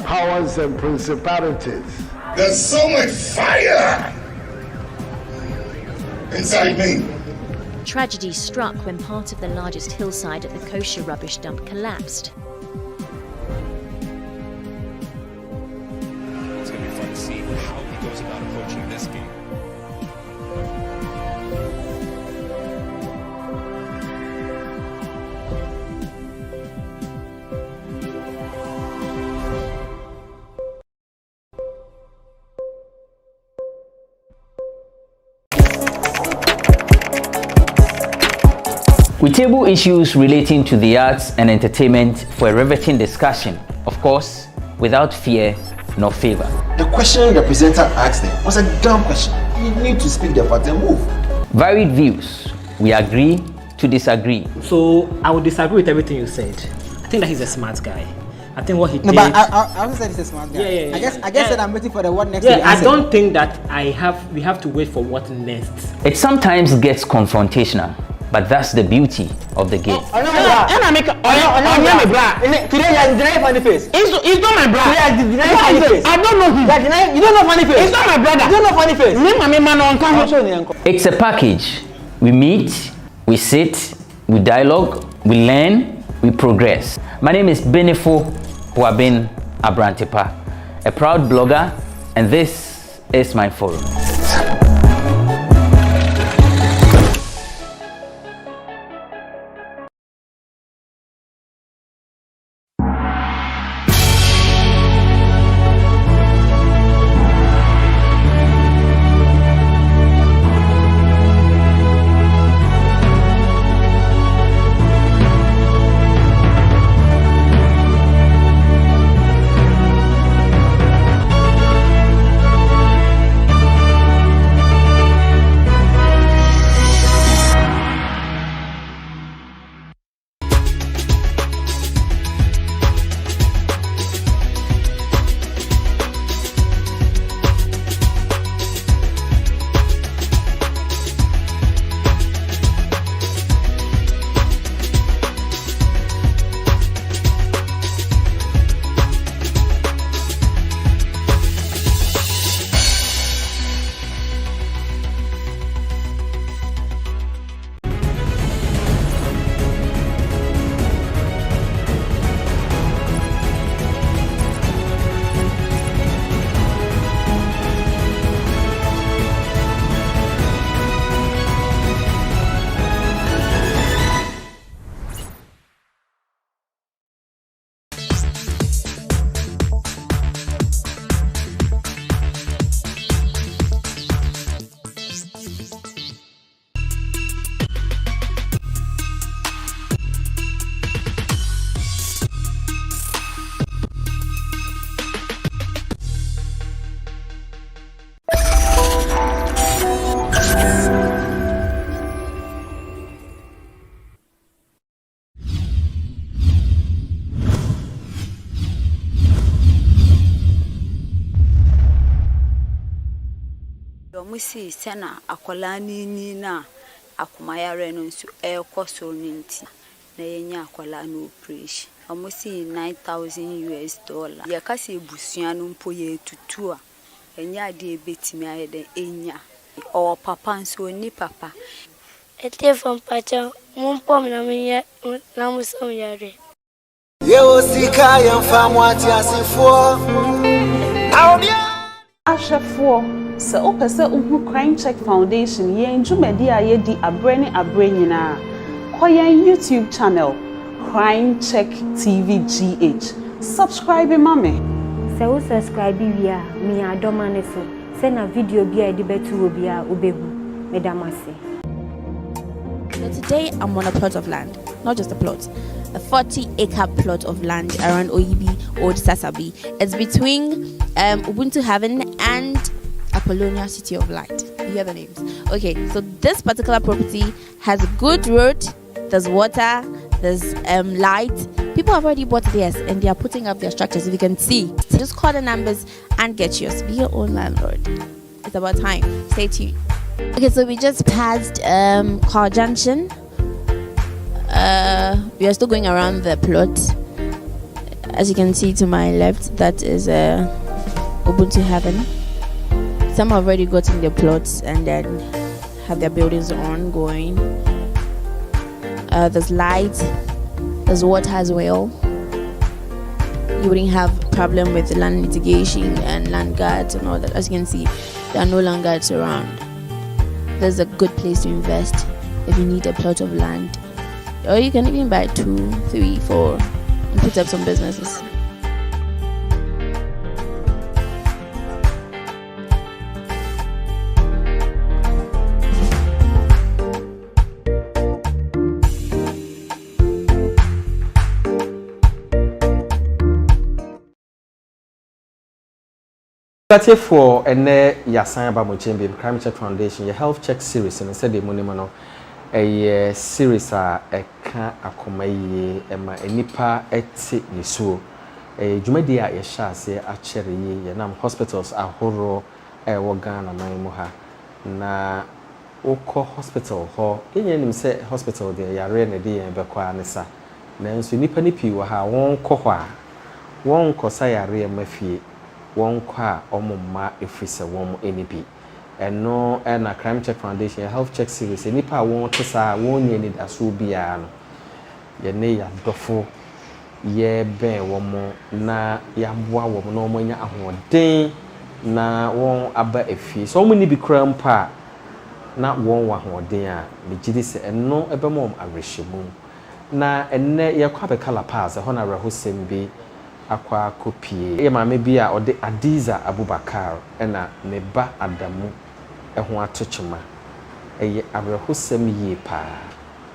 Powers and principalities. There's so much fire inside me. Tragedy struck when part of the largest hillside at the kosher rubbish dump collapsed. It's going to be fun to see how he goes about approaching this game. We table issues relating to the arts and entertainment for a riveting discussion, of course, without fear nor favor. The question the presenter asked them was a dumb question. You need to speak the part and move. Varied views. We agree to disagree. So I would disagree with everything you said. I think that he's a smart guy. I think what he did. No, but I also said he's a smart guy. Yeah. I guess that I'm waiting for the what next. Yeah, I don't think that we have to wait for what next. It sometimes gets confrontational, but that's the beauty of the game. Today you're denying funny face. It's not my brother. Today you're denying funny face. I don't know him. You don't know funny face. It's not my brother. You don't know funny face. It's a package. We meet, we sit, we dialogue, we learn, we progress. My name is Benefo Huabin Abrantepa, a proud blogger, and this is my forum. Musi sena akwala ni na akumayare no nso ekosoro nti na yenya akwala no operation amusi $9,000 ya kase ebusua no mpo ye tutu a enya de ebetimi ayede enya o papa nso ni papa ete from pacha mumpom na menye na musom yare ye osika ya mfamu ati asifo aobia ashafo se opese uhu Crime Check Foundation ye njumedi a ye di abreni abrenyina koyen YouTube channel Crime Check TV GH subscribe mame se wo subscribe bia mi adoma ne so se na video bia edi betu obi a obehu medamase. So today I'm on a plot of land, not just a plot, a 40-acre plot of land around Oyibi, Old Sasabi. It's between Ubuntu Haven and Apollonia City of Light. You hear the names. Okay, so this particular property has a good road, there's water, there's light. People have already bought theirs and they are putting up their structures. If you can see, so just call the numbers and get yours. Be your own landlord. It's about time. Stay tuned. Okay, so we just passed Car Junction. We are still going around the plot. As you can see to my left, that is Ubuntu Heaven. Some have already gotten their plots and then have their buildings ongoing. There's light, there's water as well. You wouldn't have problem with land litigation and land guards and all that. As you can see, there are no land guards around. There's a good place to invest if you need a plot of land, or you can even buy 2, 3, 4 and put up some businesses. That's for ene yasan ba mo chembe Crime Check Foundation your health check series and said the money no a series a eka akomaye ema enipa eti yesuo dwumadi a ye sha ase a chere ye nam hospitals ahoro wo Ghana man mu ha na okọ hospital ho yenye nim se hospital de yare ne de yen bekwa ne sa na nso nipa ni pi wo ha won kọ ho a won kosa yare mafie won kwa omumma efrise won enibi eno na Crime Check Foundation health check series enipa won tesa won ye ni daso bia no ye ne ya dofo ye ben won na ya boa won na won nya ahoden na won aba efi so won ni bi kram pa na won wa ahoden a me gidi se eno ebemom awrehemu na enne ye kwa be kala pass ho na rahosem bi akwa kopie ye maame bi a ode Adiza Abubakar ena ne ba Adamu eho atochema eye abrehosem yie pa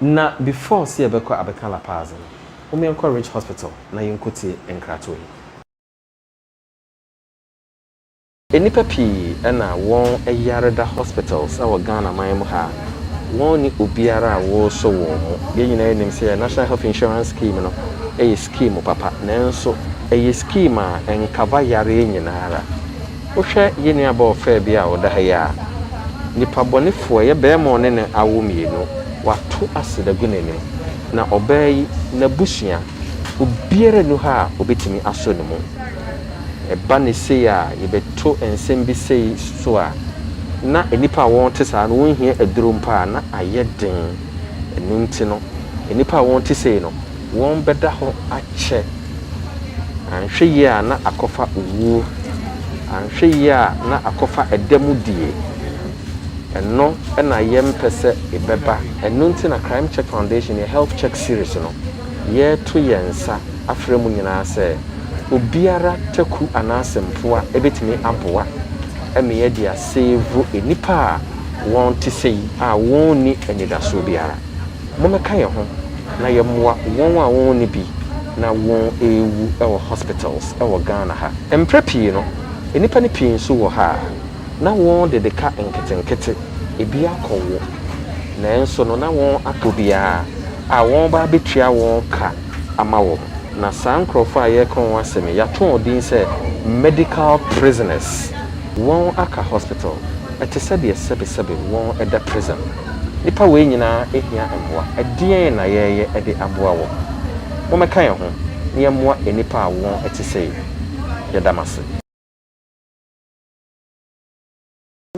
na before se ebekọ abekala pass no me enko Rich Hospital na yenkoti enkrato enipa pi ena won eyareda hospitals awo Ghana man mu ha won ni obiara wo so won ye nyina enim se National Health Insurance Scheme no eye scheme papa nanso eye scheme a enkava yare nyinara wo hwe ye nua ba ofa bia wo da ha ya nipa bonefo ye be mo ne ne awo mienu wato aseda gunenim na obai na busua obiara nu ha obetimi aso ne mu eba ne se ya ye beto ensem bi sei so a na enipa won te sa no won hia aduro mpa na ayeden enunti no enipa won te sei no won beda ho ache anhwe yi a na akofa owu anhwe yi a na akofa edamudie eno na yempese ebeba enunti na Crime Check Foundation ye health check series no ye to yensa afremu nyina se obiara taku anasempoa ebetimi aboa eme dia save enipa won te sei a won ni enidaso biara momeka ye ho na ye moa won a won ni bi na won ewu ewo hospitals ewo Ghana ha emprepi no enipa ni pin so wo ha na won de ka enketenkete ebi akowo na enso no na won akobia a won ba betua won ka ama wo na sankrofo aye kon waseme ya to odin se medical prisoners won aka hospital etese de sebe won eda prison nipa we nyina ehia emboa edien na yeye ede aboa wo momeka ye ho ne yemmoa enipa won etese yedamase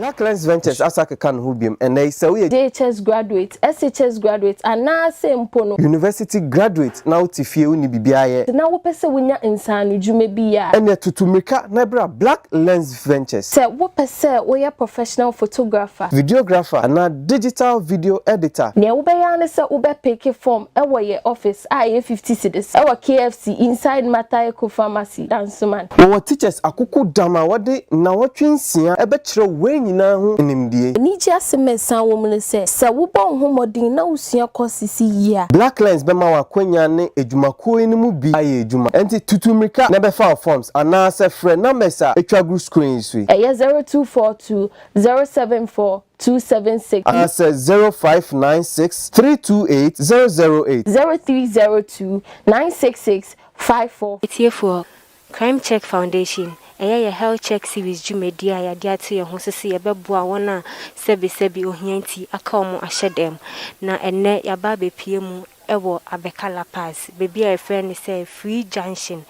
na Clans Ventures asaka kan ho biem and they say we DHS graduate, SHS graduate and na sempo no university graduate na utifie uni bibia ye na wo pese wonya insanu dwuma bia ene tutumika na bra Black Lens Ventures se wo pese wo ye professional photographer, videographer na digital video editor ne wo be ya ne se wo be pick form e wo ye office a 50 cedis e wo KFC inside Matai Eco Pharmacy dansuman wo teachers akoko dama wode na wotwensia e be kire nyina ho nimdie ni ji asem san wo mu se wo bon ho modin na usua kosisi yia Black Lens bema wa kwanya ne edwumakuo ni mu bi aye edwuma enti tutumrika na be file forms ana se frɛ numbers a etwa group screen so 0242 074 276 as 0596 328 008 0302 966 54. It's here for Crime Check Foundation. Eya health check series jumedia ya dia to your hosese ye beboa wona sebi ohianti aka omo ahyedem na enne ya ba bepie mu ewo Abekala Pass bebi a friend say Free Junction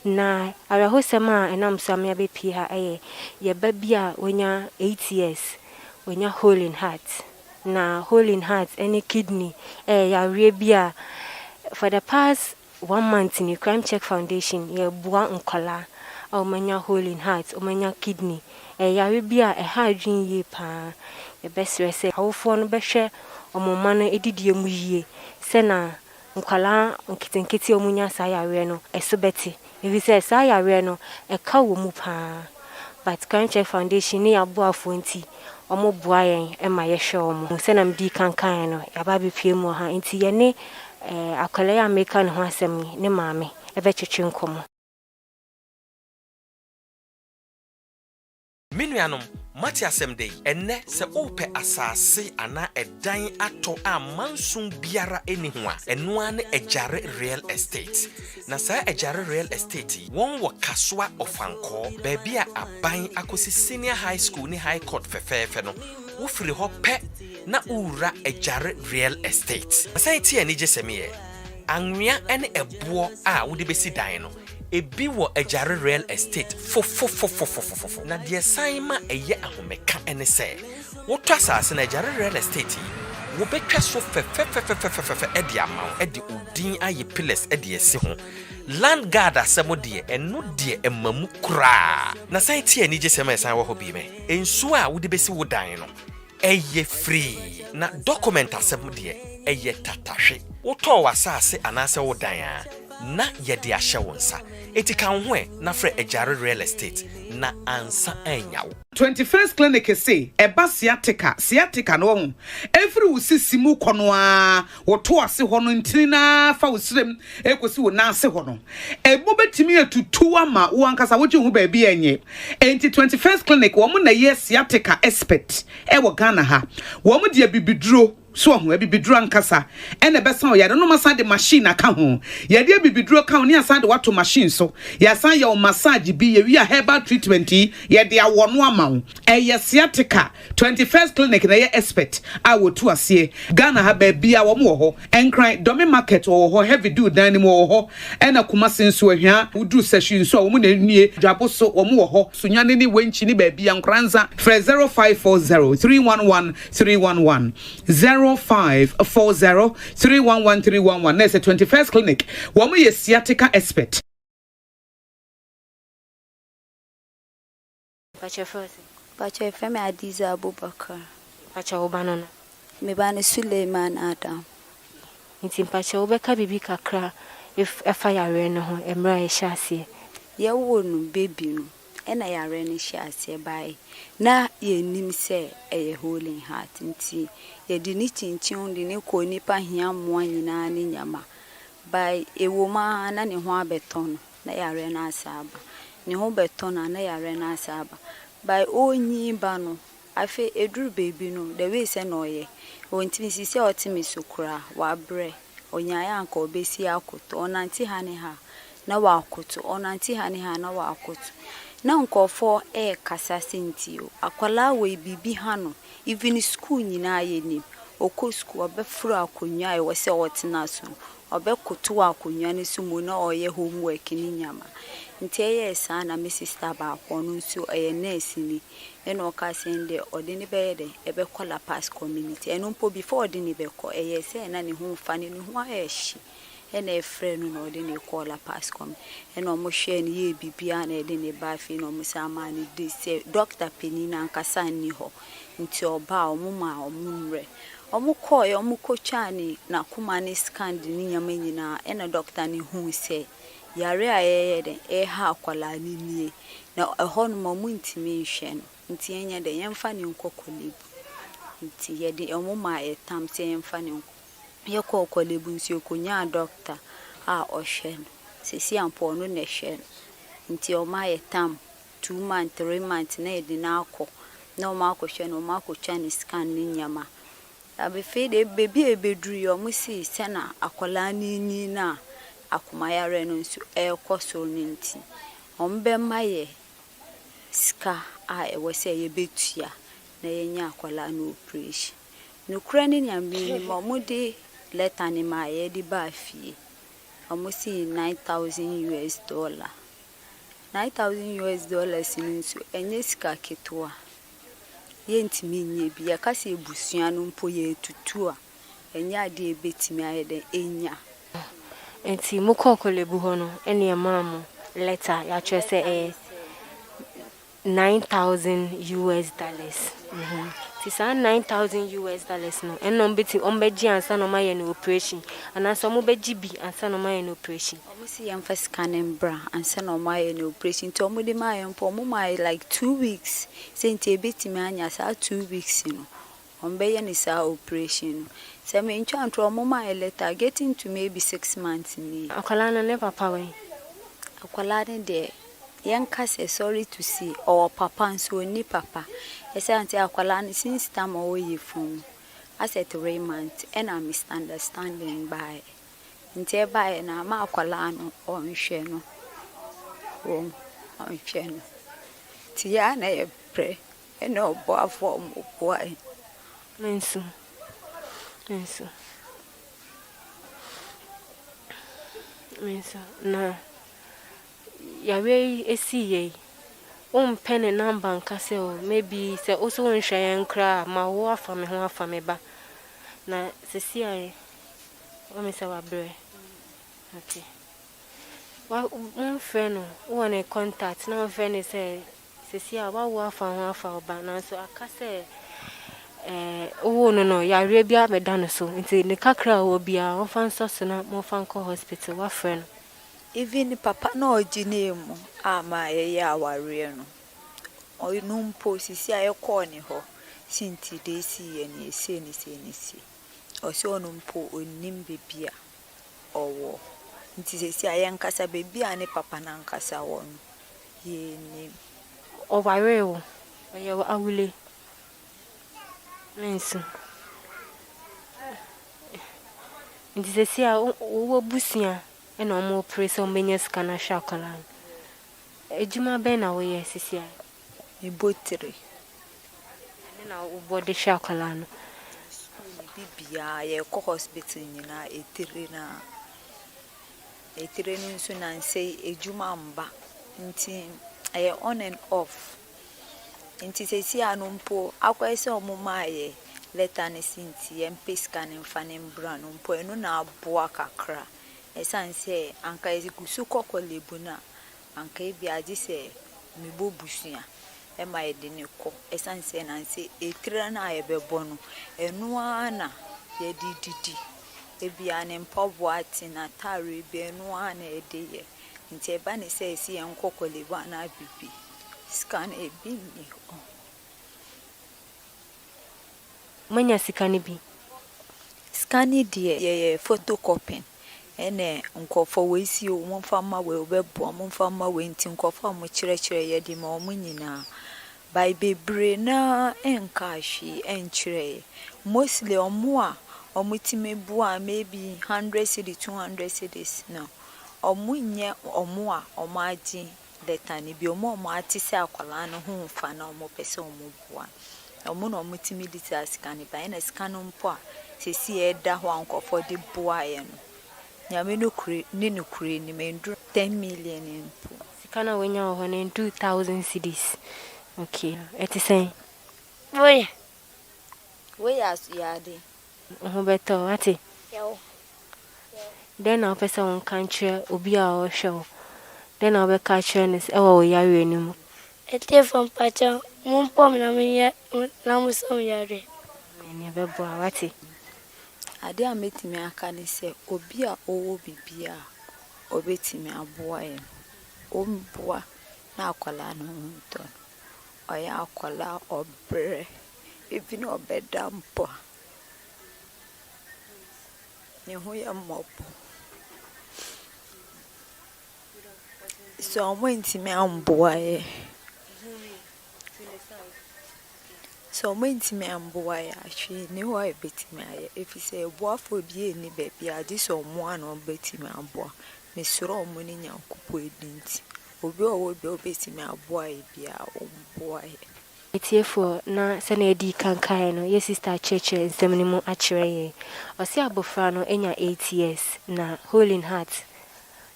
na arahosema enam so am ya bepie ha ye ba bia wonya 8 years wonya hole in heart na hole in heart any kidney ya re bia for the past 1 month in the Crime Check Foundation ye bua nkola omanya hole in heart omanya kidney yare bia ha adwin ye pa ye besre se awofo no behwe omoma no edidie mu yie se na nkwala nkitenkete omunya sa yare no esobeti ebi se sa yare no ka wo mu pa but Crime Check Foundation ni aboafo nti omo bua yen ma ye hwe omo se na mdi kankan no ya ba bepie mu ha nti ye ne akwala ya meka no ho asem ne maame ebe twetwe nkomo. Minuanom mati asem enne se ope asase ana edan ato a mansun biara eni ho a eno ane ejare real estate na sa ejare real estate won wo kasoa ofanko baby a aban akosi senior high school ni high court fefefe no wo firi ho pe na ura ejare real estate sa iti ani jeseme anwea ene ebo a wo de besi dan no ebi wo ejare real estate fo na de saima eye ahomeka ene se wo twasase na ejare real estate wo betwa so fe edi amaw edi odin aye pillars edi esi ho land guard asemo de eno de emamu kra na sai tie ani jesema san wo ho bi me ensu a wo de besi wo dan no eye free na document asemo de eye tatahwe wo to wasase anase wo dan a na yede ahye wonsa etika ho na frɛ ejare real estate na ansa anyawo 21st clinic say eba sciatica no every usisimu kono a woto ase ho no ntini na fa usrem ekosi wo na ase ho no ebo betimi atutu ama wo ankasa woje hu ba bi enye enti 21st clinic wo mo na ye sciatica expert e wo Ghana ha wo mo de bibiduro so ho bibiduro ankasa ene besa o yade no masa de machine aka ho yade bibiduro ka ho ne asa de wato machine so ya san ya o massage bi ye wi a herbal treatment yade awono ama ho eye sciatica 21st clinic na ye expert a wotu ase Ghana ha ba bia wo mo ho enkran domi market wo ho heavy do dan ni mo ho ena kuma senso ahia wudu session so wo mo na nie dwabo so wo mo ho sunyane ni wenchi ni ba bia nkranza 0540 311 311 0540 311 311 That's a 21st clinic. Woman is sciatica expert. Pacha first. Pacha femi Adiza Abubakar. Pacha obanona. Me bani Suleiman Adam. Nti pacha obeka bibi kakra if fire no ho emra ye hyase. Ye wo no baby no. Ena yare ne hyase bai. Na ye nim se eye holy heart nti ye di ni chinchin di ne ko nipa hia mo anyina ne nyama bai ewoma na ne ho abeton na yare na asaba ne ho beton na yare na asaba bai onyi ba no afi eduru baby no the way se no ye ontimi sisi otimi sukura wa bre onyaya anka obesi akoto onanti ha ne ha na wa akoto onanti ha ne ha na wa akoto na nkofo kasa sentio akwala we bibi ha no even school nyina ye nim oko school obefuru akonwa e wose wotena so obekoto akonwa ne sumu na oye homework ni nyama nti eye sa na me sister ba akono nso eye nurse ni eno oka sende odini beyede ebekola pass community eno mpo before odini beko eye se na ne ho fa ne ho ayeshi ena efrenu no odini kola pass com eno mo hwe ni ye bibia na ede ne ba fi no mo sama ni de se doctor penina nkasa ni ho nti oba omuma omumre omukoye omukochani na kuma ni scan ni nyama nyina ena doctor ni hu se yare ayede ha akwala ni nie na ehon mo muntimi hwe nti enya de yemfa ne nkokolebu nti ye de omuma etam se yemfa ne ye kokolebu nsi okonya doctor a ohwe no sisi ampo no ne hwe nti oma etam 2 months 3 months na edi na akọ na oma akọhwe no oma akọtwa ne scan ne nyama abefe de bebi ebedru yo musi se na akola ni na akoma yare no nso ekoso no nti ombe maye ska a ewese ye betua na yenya akola no operation no kura ni nyambe ni momude letter ni ma ye di ba fie omusi $9,000 $9,000 nso enye sika ketwa yentimi nye bi yakase ebusua no mpo ye tutua enya de ebetimi ayede enya enti mukokolebu ho no ene ya mamu letter ya chese $9,000 tisa $9,000 no eno mbeti ombeji ansa no maye no operation anasa omubeji bi ansa no maye no operation omusi yemfa scanning bra ansa no maye no operation to omudi maye mpo omumaye like 2 weeks senti ebetimi anya sa 2 weeks no ombeye ni sa operation se me ntwa ntro omumaye later getting to maybe 6 months ni akwala na ne papa we akwala ne de yanka say sorry to see our papa nso ni papa ese anti akwala ni since time o ye fun as at 3 months and a misunderstanding by nti by na ma akwala no onhwe no onhwe no ti ya na ye pre ene obo afọ mo boy mensu na yawe esiye pen number nkase o maybe se oso nhwe nkra ma wo afa me ho afa me ba na sesi ai o me se wa bre okay wa un friend wo na contact na friend say sesi a wa wo afa ho afa ba na so akase owo no yawe bia me da no so nti ne kakra wo bia wo fan so na mo fan ko hospital wa friend even papa no ojinemu ama ye ya aware no onumpo sisi ayekọ ni ho sinti de si ye ni ese ni se osi onumpo onim bebia owo nti sisi ayenkasa bebia ne papa na nkasa won ye ni oware wo ye awule mensu nti sisi a wo busia ena omo presa omenya sika na shakola ejuma be na wo ye sisi a ibotre na ubode shakola no bibia ye ko hospital nyina etire no nso na nse ejuma mba nti aye on and off nti sisi anompo akwese omuma aye letter ne sinti empeska ne mfa ne mbra no mpo eno na aboa kakra esanse anka ezigusu kokolebu na anka ebi agi se mebobusua ema edine ko esanse na nse etira na ayebebo no enu ana ye dididi ebi ane mpabu ati na tare bi enu ana edeye nti eba ne se esi enkokolebu ana bibi scan ebi ni manya scan bi scan die ye photocopy ene nkofo we si o mo fama we obebo mo fama we nti nkofo mo kyerɛkyerɛ ye di ma o mo nyina by bebre na enkashi enkyerɛ mostly omo a omo timebu a maybe 100 cedi 200 cedis no omo nye omo a omo agi letani bi omo ati se akwala no ho mfa na omo pese omo bua omo no omo timi details scan ba na scan mpo a sesi eda ho ankofo de bua ye no nyame no kure ni no kure ni mendru 10 million mpo sikana wenya ho na 2000 cedis okay eti say we as yade ho beto ati Yo. then na pesa won kanche obi a o hwe then na be ka chere e wo yare anim Ete from Pacha, Mumpom Namia, Namusum Yare. Never bo awati. Ade a metimi aka ne se obi a owo bibia obetimi aboa ye. Omboa na akwala no nton. ɔyɛ akwala ɔbrɛ ebi na ɔbɛda mpo ne ho yɛ mmɔbɔ so ɔmo ntimi amboa yɛ so ɔmo ntimi amboa yɛ ahwɛ ne hɔ a ebetimi ayɛ efisɛ ebuafo bi eni baabi ade so ɔmo ana ɔbɛtimi aboa mesoro ɔmo ne nyankopɔ edinti obi ɔwɔ bi obetimi aboa yɛ bia ɔmboa yɛ Etiefo na sene edi kankae no ye sister church nsem ni mu akire ye ɔse abofra no enya 8 years na holding heart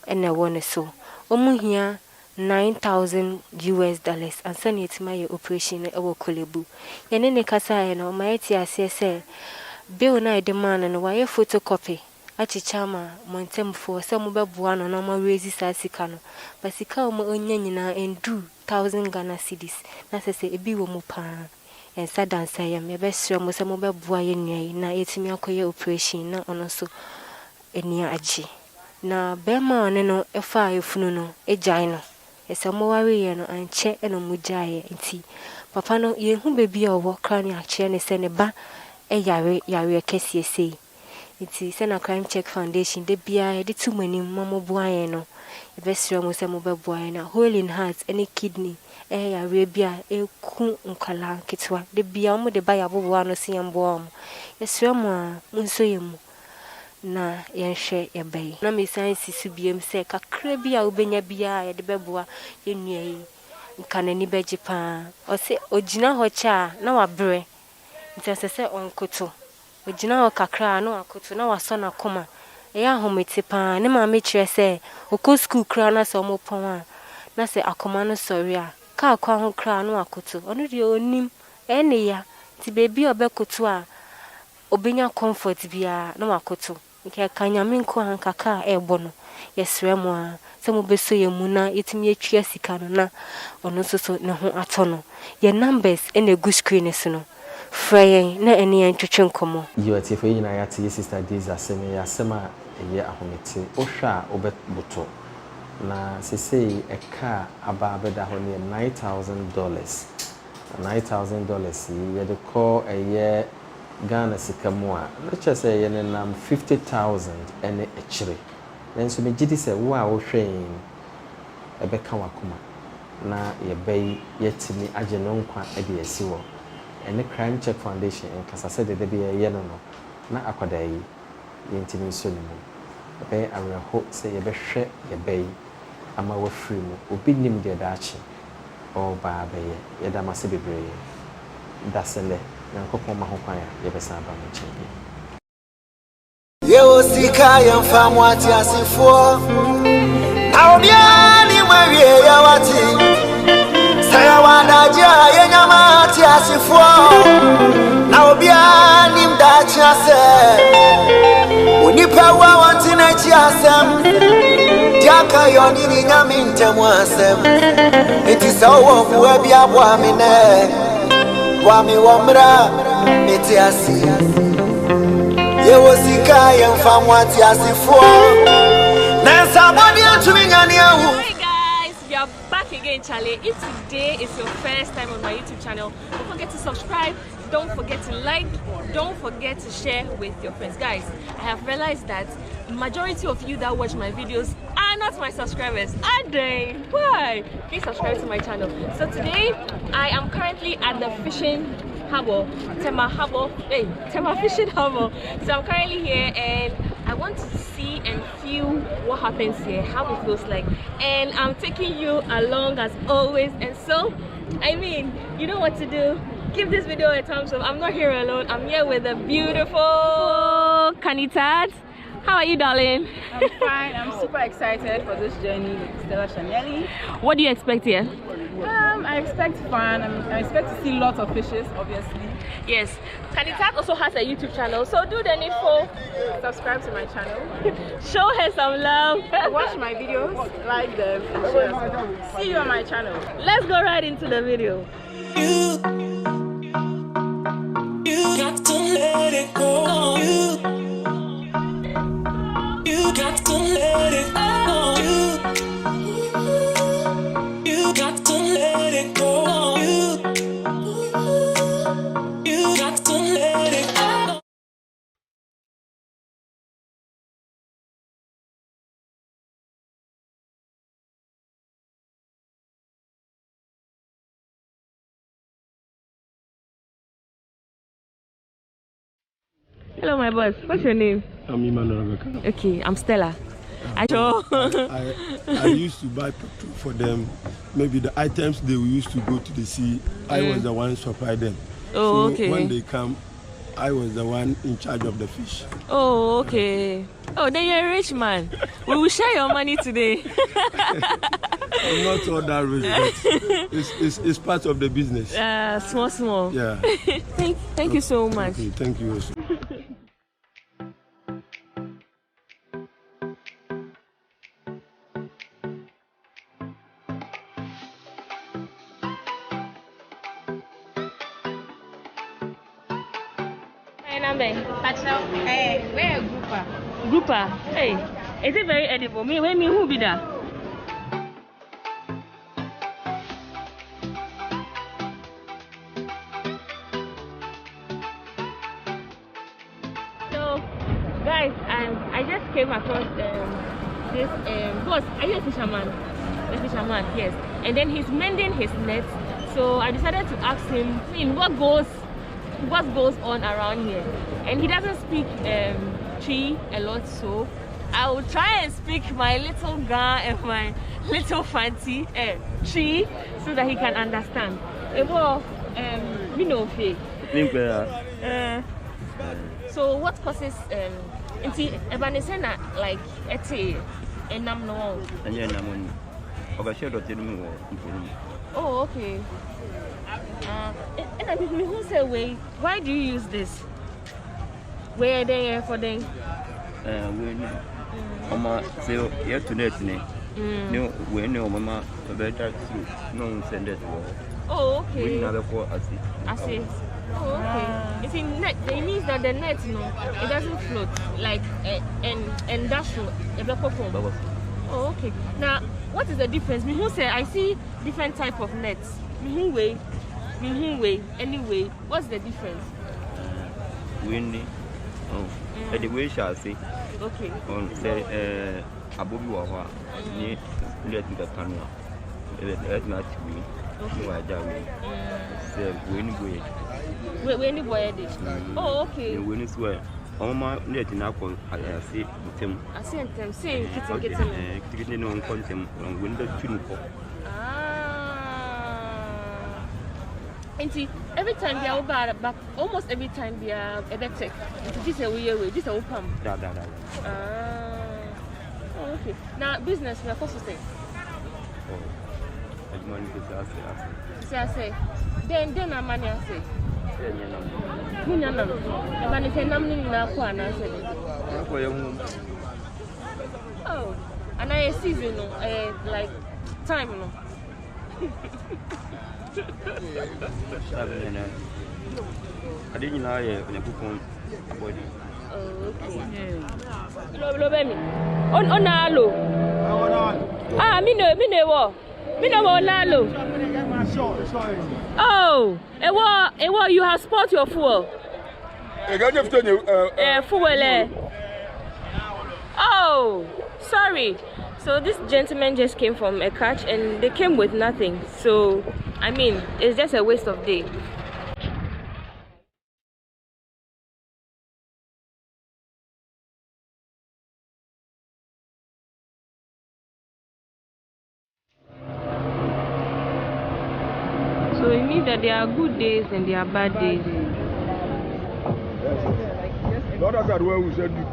ene wone so omuhia $9,000 and sene etima ye operation ewo kolebu ye ne kasa no ma eti ase se bill na de man no waye photocopy achichama montemfo se mo beboa no na ma raise sika no basika mo onya nyina endu 1,000 Ghana cedis na sese ebi wo mu pa en sadansa yam ye besre mo se mo beboa ye nua na yetimi akoye operation na ono so enia agi na bema one no efa efunu no ejai no ese mo ware ye no anche eno mu jaye nti papa no ye hu bebi owo kran ya che ne se ne ba yare kese sei nti se na Crime Check Foundation de bia de tumani mamo boaye no besre mo se mo beboa na hole in heart any kidney yare bia eku nkala kitwa de bia mo de ba ya boboa no se yamboa mo yesre mo a munso yemu na yenhwe yebei na me science subiem se kakra bia obenya bia ye de beboa yenua yi nkanani beji pa o se ogina ho cha na wabre nti se onkoto ogina ho kakra na wakoto na waso na koma ya homete pa ne ma me kire se oko school kra na so mo pon a na se akoma no sori a ka akwa ho kra na wakoto ono de onim ene ya ti bebi obekoto a obenya comfort bia na wakoto nke kanyame nko hankaka ebo no yesre mo a se mo beso ye mu na yetimi atwa sika no na ono soso ne ho ato no ye numbers ene go screen so no frey na ene yan twetwe nkomo you ati for yina ya ti sister days aseme ya sema ye ahomete ohwa obebuto na sesei eka aba abeda ho ne $9,000 ye de call eye Ghana sikamua let's say ye nam 50,000 ene echire nenso me gidi se wo a wo hwen ebeka wakoma na ye bay yetimi age no nkwa e de asiwo ene Crime Check Foundation en kasa se de be ye no na akwada yi yentimi so ni mu be areho se ye behwe ye bay ama wo free mu obi nim de daachi o ba be ye da mase bebre dasele yankopon ma ho kwan ya ye besa ba mo chege ye osika ye mfamu ati asifo na obia ni mawie ya wati saya wadaja ye nyama ati asifo na obia ni mdachi ase onipa wa wanti na chi asem diaka yoni ni nyami ntemu asem eti sawo buwa bia bwa mi ne Wami wamra metiasi ye wosika ye mfamwati asifo na sabodi atuminyani awu. Hey guys, we are back again, Charlie. If today is your first time on my YouTube channel, don't forget to subscribe, don't forget to like, don't forget to share with your friends. Guys, I have realized that majority of you that watch my videos are not my subscribers, are they? Why? Please subscribe to my channel. So today I am currently at the fishing harbor, Tema fishing harbor. So I'm currently here and I want to see and feel what happens here, how it feels like, and I'm taking you along as always. And so I mean, you know what to do. Give this video a thumbs up. I'm not here alone, I'm here with a beautiful Kanitat. How are you, darling? I'm fine. I'm super excited for this journey with Stella Chanelli. What do you expect here? I expect fun. I expect to see lots of fishes, obviously. Yes. Kanitat also has a YouTube channel, so do the needful. Subscribe to my channel. Show her some love. Watch my videos, like them, and share. See you on my channel. Let's go right into the video. You got to let it go. You got to let it go. You got to let it go. Hello, my boss. What's your name? I'm Emmanuel. Okay, I'm Stella. I used to buy petrol for them. Maybe the items they used to go to the sea, I was the one supply them. Oh, so okay. When they come, I was the one in charge of the fish. Oh, okay. Oh, then you're a rich man. We will share your money today. I'm not all that rich, but it's part of the business. Small. Yeah. Thank you so much. Okay, thank you also. Where grouper? Hey, is it very edible? Me, who be that? So, guys, I just came across this boss. Are you a fisherman? The fisherman, yes. And then he's mending his net. So I decided to ask him, what goes on around here. And he doesn't speak Chi a lot, so I will try and speak my little Ga and my little fancy Chi so that he can understand. So what causes like oh, okay. And I mean, who say why do you use this? Where are they for them? Mama say you to net no we know mama better to no send it. Oh, okay. We never call as it. Oh, okay. It's in net. It means that the net, it doesn't float like and dash Oh, okay. Now, what is the difference? Who say I see different type of nets. Anyway, what's the difference? Windy. Oh, the way shall say. Okay. On say Abobi Wawa, near the camera. Let not be. No, I don't say when boy. Oh, okay. When it's where. Oh, my net in Apple, I see him. I sent them saying getting on content on window 2. And see, every time they are bad, but almost every time they are electric. This is a way, this is a pump. Oh, okay. Now, business, we are supposed to say. I say. Then I'm money, I say. Oh, and I season, like time, I didn't know in a book on a body. On Nalo. Ah, Nalo. Oh, you have spot your fuel. Fuel. Oh, sorry. So this gentleman just came from a catch and they came with nothing. So, I mean, it's just a waste of day. So it means that there are good days and there are bad days. Not that where we said you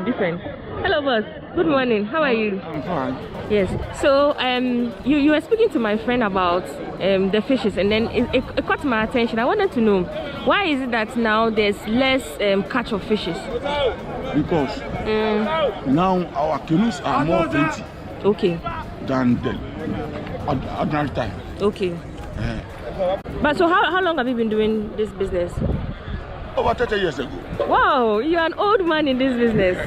different. Hello, boss. Good morning. How are you? I'm fine. Yes. So, you were speaking to my friend about the fishes, and then it caught my attention. I wanted to know why is it that now there's less catch of fishes? Because now our canoes are more plenty. Okay. Than the ordinary time. Okay. But so how long have you been doing this business? Over 30 years ago. Wow, you're an old man in this business.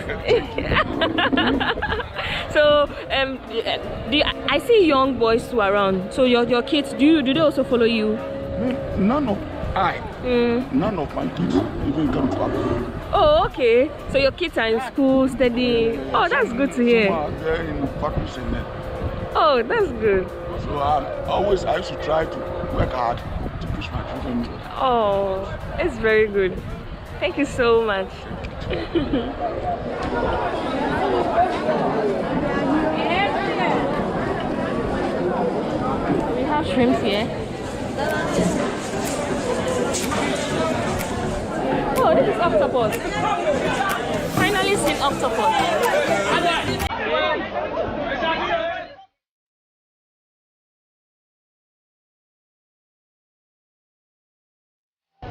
So, I see young boys too around. So your kids, do they also follow you? None of my kids even come to Africa. Oh, okay. So your kids are in school, studying. Oh, that's good to hear. They're in factories in there. Oh, that's good. So I used to try to work hard to push my children. Oh, it's very good. Thank you so much. We have shrimps here. Oh, this is octopus. Finally seen octopus.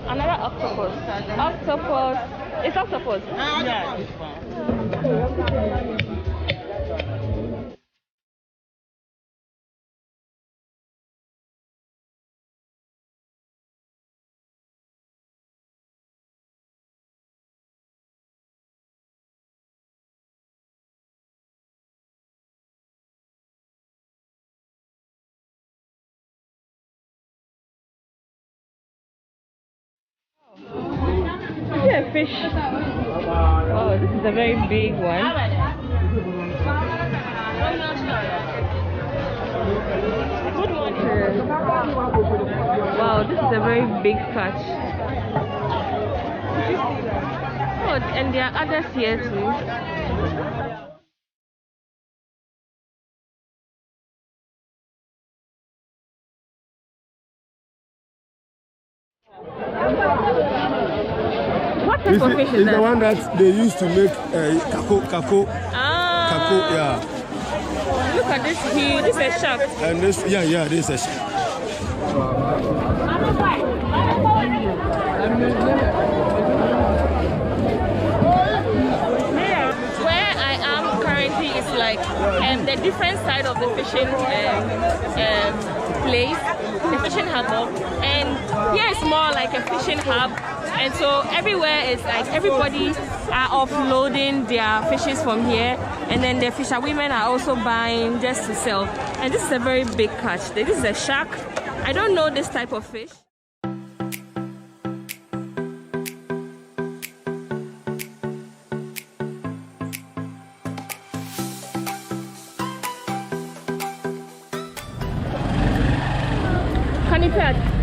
Another octopus. Octopus. It's octopus. Yeah. Yeah, fish. Oh, this is a very big one. Good morning. Wow, this is a very big catch. Oh, and there are others here too. What type of fish is that? The one that they used to make kako. Ah. Kako, yeah. Look at this huge. This is a shark. And this, yeah, this is a shark. Where I am currently is like the different side of the fishing place, the fishing harbor, and here it's more like a fishing hub. And so everywhere is like everybody are offloading their fishes from here, and then the fisherwomen are also buying just to sell. And this is a very big catch. This is a shark. I don't know this type of fish.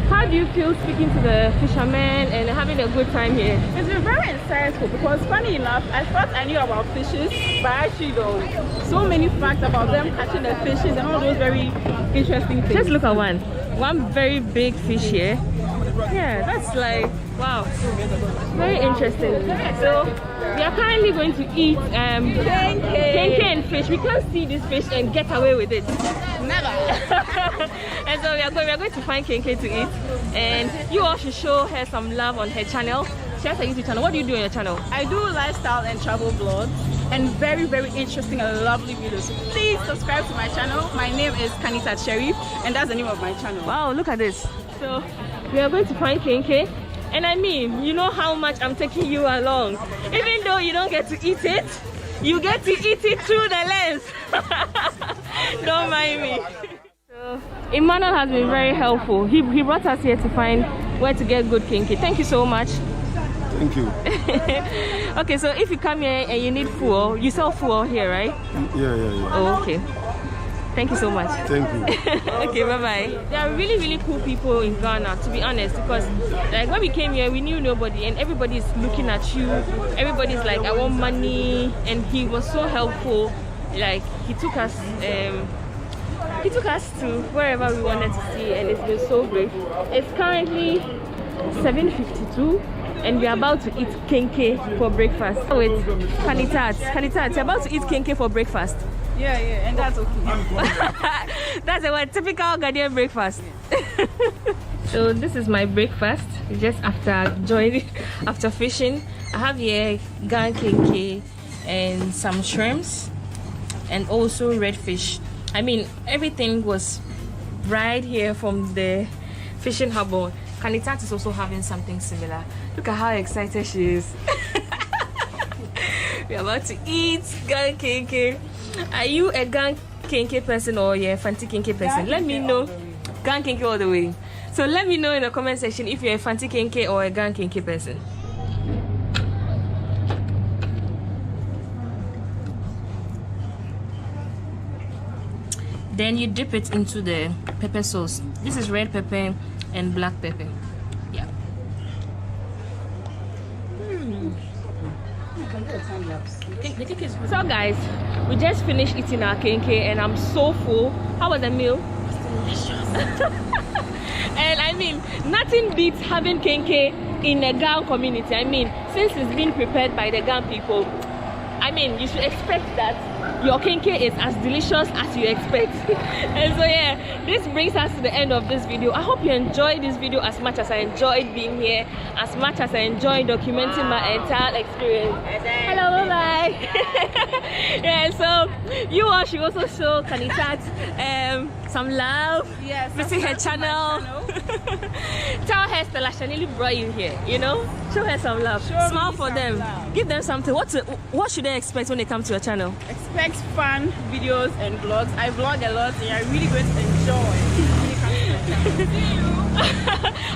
How do you feel speaking to the fishermen and having a good time here? It's been very insightful because, funny enough, I thought I knew about fishes, but I actually don't. So many facts about them catching the fishes and all those very interesting things. Just look at one very big fish here. Yeah, that's like, wow, very interesting. So we are currently going to eat kenke and fish. We can't see this fish and get away with it. Never. And so we are going to find kenke to eat, and you all should show her some love on her channel. She has a YouTube channel. What do you do on your channel? I do lifestyle and travel vlogs and very, very interesting and lovely videos. Please subscribe to my channel. My name is Kanita Sherif, and that's the name of my channel. Wow, look at this. So we are going to find kenke, and I mean, you know how much I'm taking you along. Even though you don't get to eat it, you get to eat it through the lens. Don't mind me. So Emmanuel has been very helpful. He brought us here to find where to get good kenke. Thank you so much. Thank you. Okay, so if you come here and you need fuel, you sell fuel here, right? Yeah. Oh, okay. Thank you so much. Thank you. Okay, bye-bye. There are really, really cool people in Ghana, to be honest, because like when we came here, we knew nobody, and everybody's looking at you. Everybody's like, I want money, and he was so helpful. Like he took us to wherever we wanted to see, and it's been so great. It's currently 7:52. And we're about to eat kenke for breakfast with Kanitat. Kanitat, you're about to eat kenke for breakfast. Yeah, and that's okay. That's a typical Ghanaian breakfast. So this is my breakfast. Just after fishing, I have here gan kenke and some shrimps and also red fish. I mean, everything was right here from the fishing harbor. Kanitat is also having something similar. Look at how excited she is. We're about to eat gan kenke. Are you a gan kenke person or a fancy kenke person? Let me know. Gan kenke all the way. So let me know in the comment section if you're a fancy kenke or a gan kenke person. Then you dip it into the pepper sauce. This is red pepper and black pepper. Yeah. So guys, we just finished eating our kenke and I'm so full. How was the meal? And I mean, nothing beats having kenke in the Gan community. I mean, since it's been prepared by the Gan people, I mean, you should expect that your kenke is as delicious as you expect. And so yeah, this brings us to the end of this video. I hope you enjoyed this video as much as I enjoyed being here, as much as I enjoyed documenting my entire experience. Hello, bye-bye. Yeah, so you all should also show Kanitat some love. Yes. Visit her channel. Tell her Stella Shanili brought you here, you know? Show her some love. Smile for them. Give them something. What should they expect when they come to your channel? Expect fun videos and vlogs. I vlog a lot and you're really going to enjoy.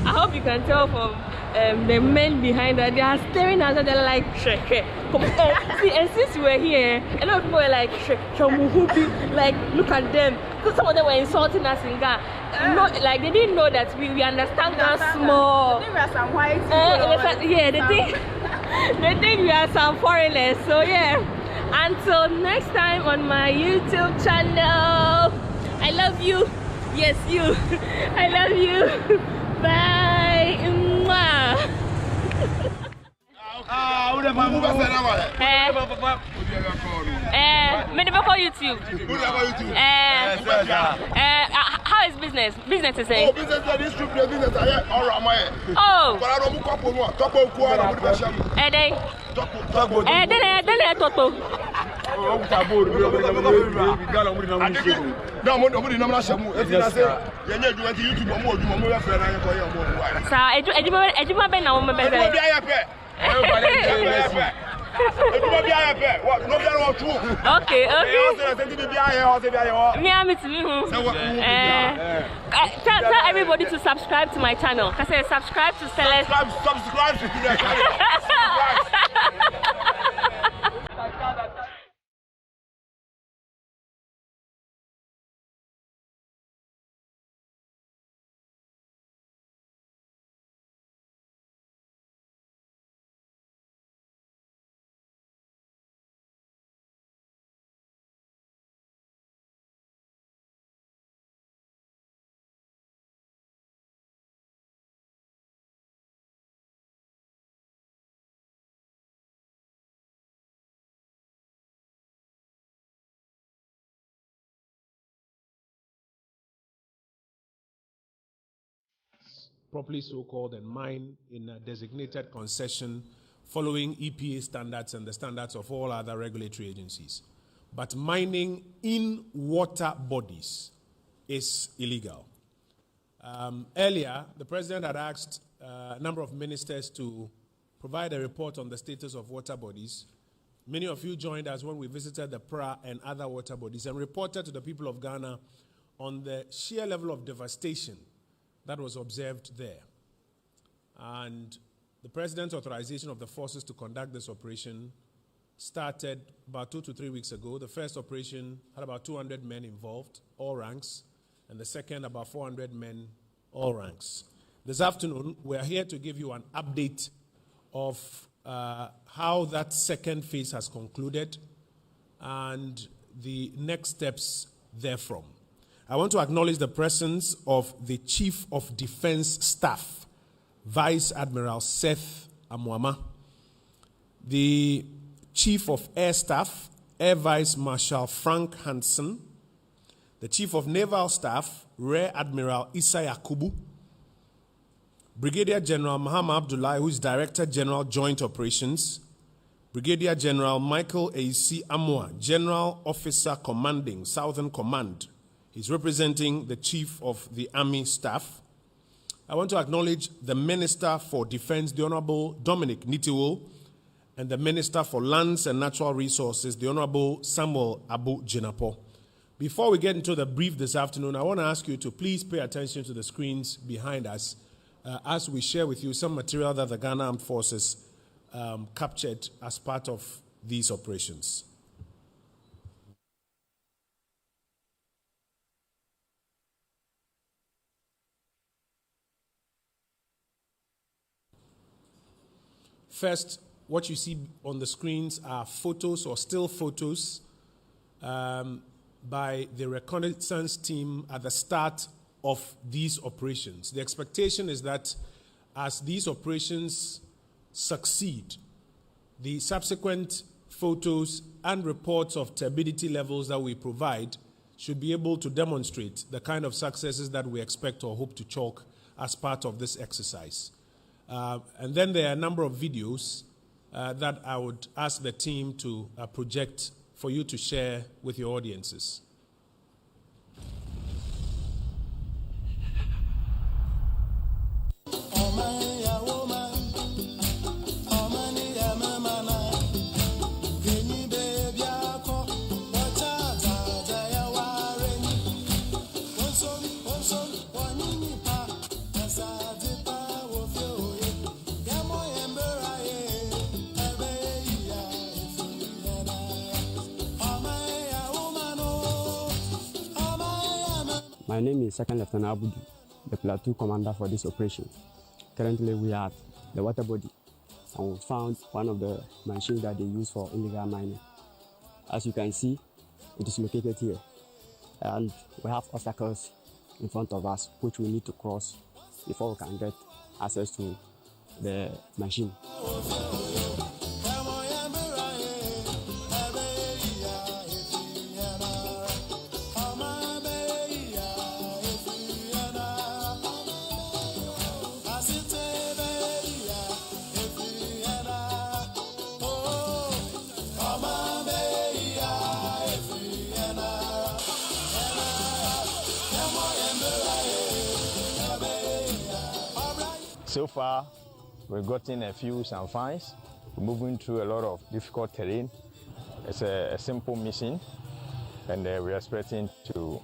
I hope you can tell from the men behind that they are staring at us. They're like, Shrek. See, and since we were here, a lot of people were like, Shrek, like, look at them. Because some of them were insulting us in Ghana. No, like they didn't know that we understand Ghana small. They think we are some white people. Yeah, they think we are some foreigners. So yeah, until next time on my YouTube channel, I love you. Yes, you. I love you. Bye. Mwah. YouTube. How is business? Business is saying. Business is business. Oh. Okay. Tell everybody to subscribe to my channel. Cause I subscribe to Celeste. Subscribe to the properly so-called and mine in a designated concession following EPA standards and the standards of all other regulatory agencies. But mining in water bodies is illegal. Earlier, the president had asked a number of ministers to provide a report on the status of water bodies. Many of you joined us when we visited the PRA and other water bodies and reported to the people of Ghana on the sheer level of devastation that was observed there. And the president's authorization of the forces to conduct this operation started about 2 to 3 weeks ago. The first operation had about 200 men involved, all ranks, and the second about 400 men, all ranks. This afternoon, we are here to give you an update of how that second phase has concluded and the next steps therefrom. I want to acknowledge the presence of the Chief of Defense Staff, Vice Admiral Seth Amwama, the Chief of Air Staff, Air Vice Marshal Frank Hansen, the Chief of Naval Staff, Rear Admiral Issa Yakubu, Brigadier General Muhammad Abdullah, who is Director General Joint Operations, Brigadier General Michael A.C. Amwa, General Officer Commanding Southern Command. He's representing the Chief of the Army Staff. I want to acknowledge the Minister for Defense, the Honorable Dominic Nitiwo, and the Minister for Lands and Natural Resources, the Honorable Samuel Abu Jinapo. Before we get into the brief this afternoon, I want to ask you to please pay attention to the screens behind us as we share with you some material that the Ghana Armed Forces captured as part of these operations. First, what you see on the screens are photos or still photos by the reconnaissance team at the start of these operations. The expectation is that as these operations succeed, the subsequent photos and reports of turbidity levels that we provide should be able to demonstrate the kind of successes that we expect or hope to chalk as part of this exercise. And then there are a number of videos that I would ask the team to project for you to share with your audiences. My name is Second Lieutenant Abudu, the platoon commander for this operation. Currently, we are at the water body, and we found one of the machines that they use for illegal mining. As you can see, it is located here, and we have obstacles in front of us, which we need to cross before we can get access to the machine. So far, we've gotten a few some finds. We're moving through a lot of difficult terrain. It's a simple mission, and we're expecting to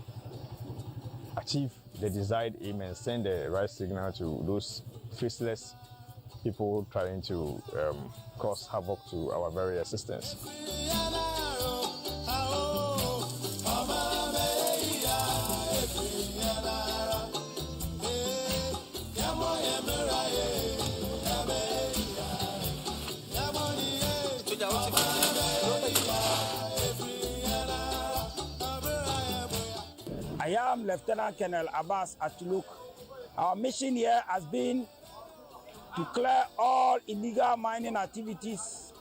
achieve the desired aim and send the right signal to those faceless people trying to cause havoc to our very existence. I am Lieutenant Colonel Abbas Atuluk. Our mission here has been to clear all illegal mining activities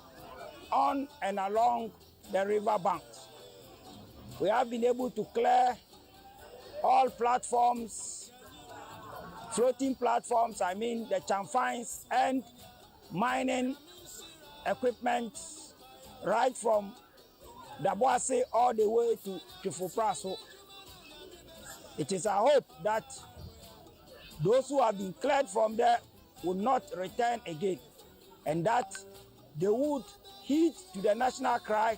on and along the river banks. We have been able to clear all platforms, floating platforms, I mean the chamfines and mining equipment right from Daboase all the way to Kifupraso. It is our hope that those who have been cleared from there will not return again, and that they would heed to the national cry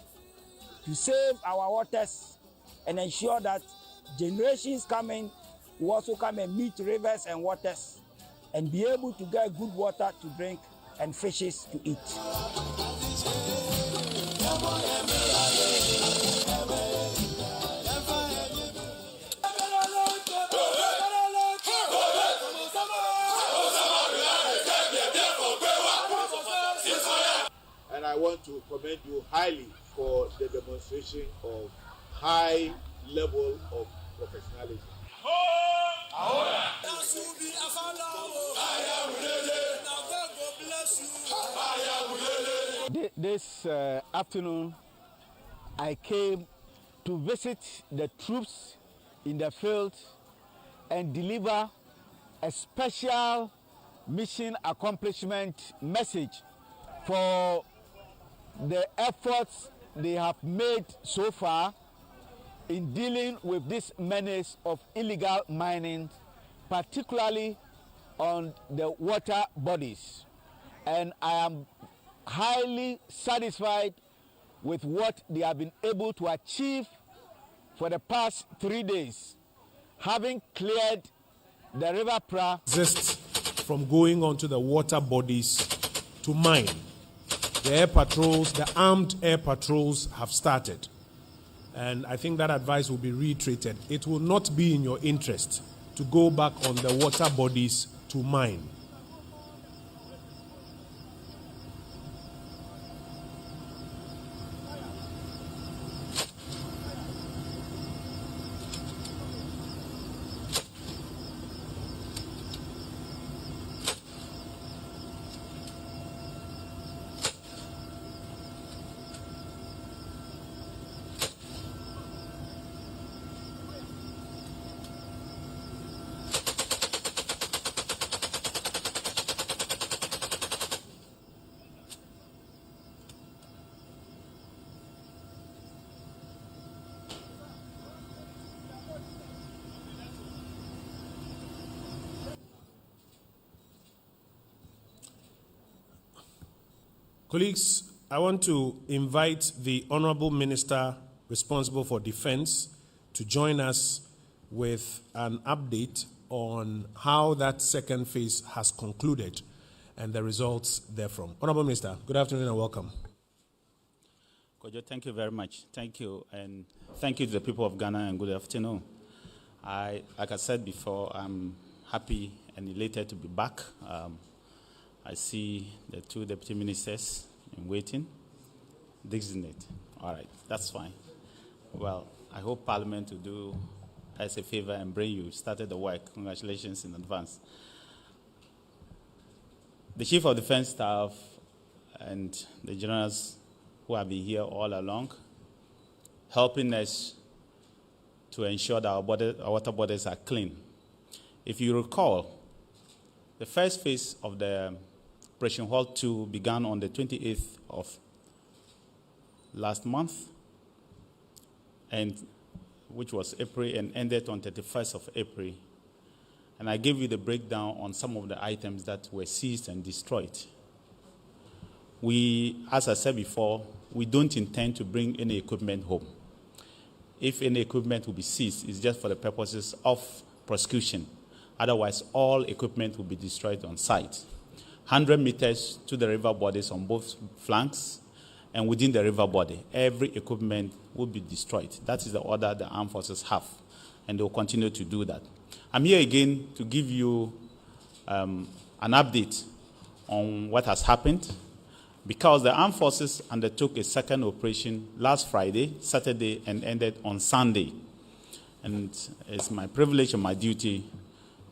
to save our waters and ensure that generations coming will also come and meet rivers and waters and be able to get good water to drink and fishes to eat. And I want to commend you highly for the demonstration of high level of professionalism. This afternoon, I came to visit the troops in the field and deliver a special mission accomplishment message for the efforts they have made so far in dealing with this menace of illegal mining, particularly on the water bodies. And I am highly satisfied with what they have been able to achieve for the past 3 days, having cleared the River Pra. Resist from going onto the water bodies to mine. The air patrols, the armed air patrols have started. And I think that advice will be reiterated. It will not be in your interest to go back on the water bodies to mine. Colleagues, I want to invite the Honorable Minister responsible for Defense to join us with an update on how that second phase has concluded and the results therefrom. Honorable Minister, good afternoon and welcome. Kojo, thank you very much. Thank you, and thank you to the people of Ghana, and good afternoon. Like I said before, I'm happy and elated to be back. I see the two deputy ministers in waiting. This isn't it. All right, that's fine. Well, I hope Parliament will do us a favor and bring you started the work. Congratulations in advance. The Chief of Defense Staff and the generals who have been here all along, helping us to ensure that our water bodies are clean. If you recall, the first phase of the Operation Hall 2 began on the 28th of last month, and which was April, and ended on 31st of April. And I gave you the breakdown on some of the items that were seized and destroyed. We, as I said before, we don't intend to bring any equipment home. If any equipment will be seized, it's just for the purposes of prosecution. Otherwise, all equipment will be destroyed on site. 100 meters to the river bodies on both flanks, and within the river body, every equipment will be destroyed. That is the order the armed forces have, and they will continue to do that. I'm here again to give you an update on what has happened, because the armed forces undertook a second operation last Friday, Saturday, and ended on Sunday. And it's my privilege and my duty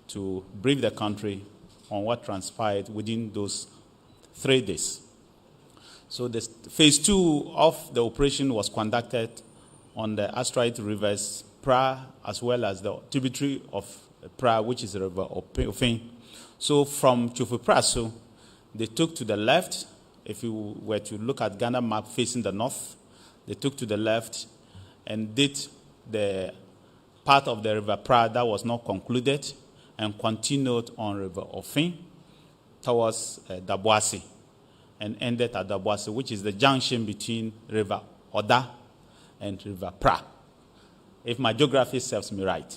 to brief the country on what transpired within those 3 days. So the phase 2 of the operation was conducted on the asteroid rivers Pra, as well as the tributary of Pra, which is the river Ofin. So from Chufupraso, they took to the left. If you were to look at Ghana map facing the north, they took to the left and did the part of the river Pra that was not concluded, and continued on river Ofin towards Daboase, and ended at Daboase, which is the junction between river Oda and river Pra, if my geography serves me right.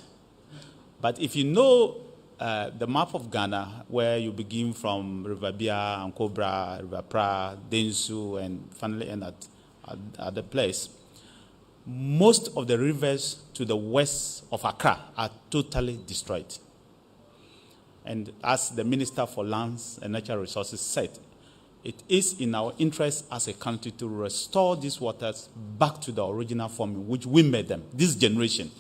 But if you know the map of Ghana, where you begin from River Bia, Ankobra, River Pra, Densu, and finally end at the place, most of the rivers to the west of Accra are totally destroyed. And as the Minister for Lands and Natural Resources said, it is in our interest as a country to restore these waters back to the original form in which we made them, this generation.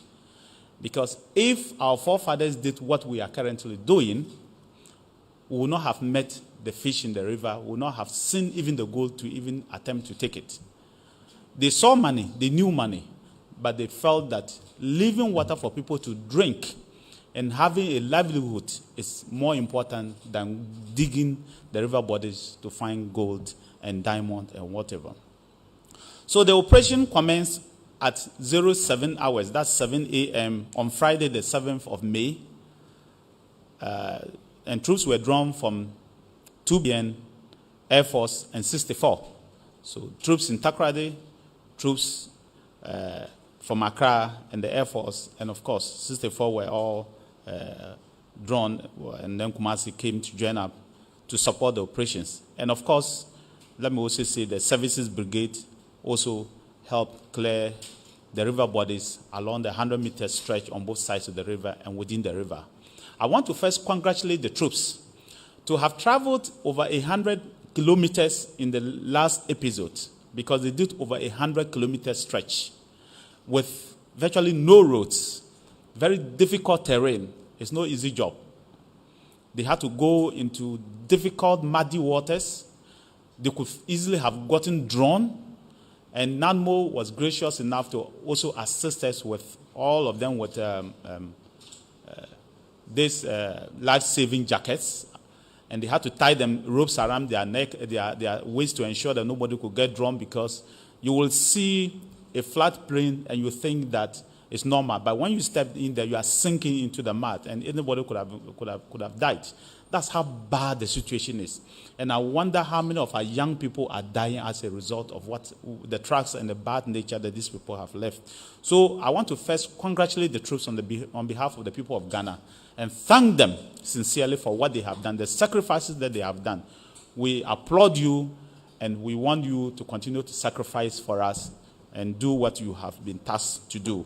Because if our forefathers did what we are currently doing, we would not have met the fish in the river, we would not have seen even the gold to even attempt to take it. They saw money, they knew money, but they felt that leaving water for people to drink and having a livelihood is more important than digging the river bodies to find gold and diamond and whatever. So the operation commenced at 07 hours, that's 7 a.m. on Friday the 7th of May. And troops were drawn from 2BN, Air Force, and 64. So troops in Takoradi, troops from Accra and the Air Force, and of course 64 were all drawn, and then Kumasi came to join up to support the operations. And of course, let me also say the Services Brigade also helped clear the river bodies along the 100-meter stretch on both sides of the river and within the river. I want to first congratulate the troops to have traveled over 100 kilometers in the last episode, because they did over 100-kilometer stretch with virtually no roads, very difficult terrain. It's no easy job. They had to go into difficult, muddy waters. They could easily have gotten drawn, and NANMO was gracious enough to also assist us with all of them with these life-saving jackets, and they had to tie them ropes around their neck, their waist, to ensure that nobody could get drawn, because you will see a flat plane and you think that it's normal, but when you step in there, you are sinking into the mud, and anybody could have died. That's how bad the situation is. And I wonder how many of our young people are dying as a result of what the drugs and the bad nature that these people have left. So I want to first congratulate the troops on behalf of the people of Ghana and thank them sincerely for what they have done, the sacrifices that they have done. We applaud you, and we want you to continue to sacrifice for us and do what you have been tasked to do.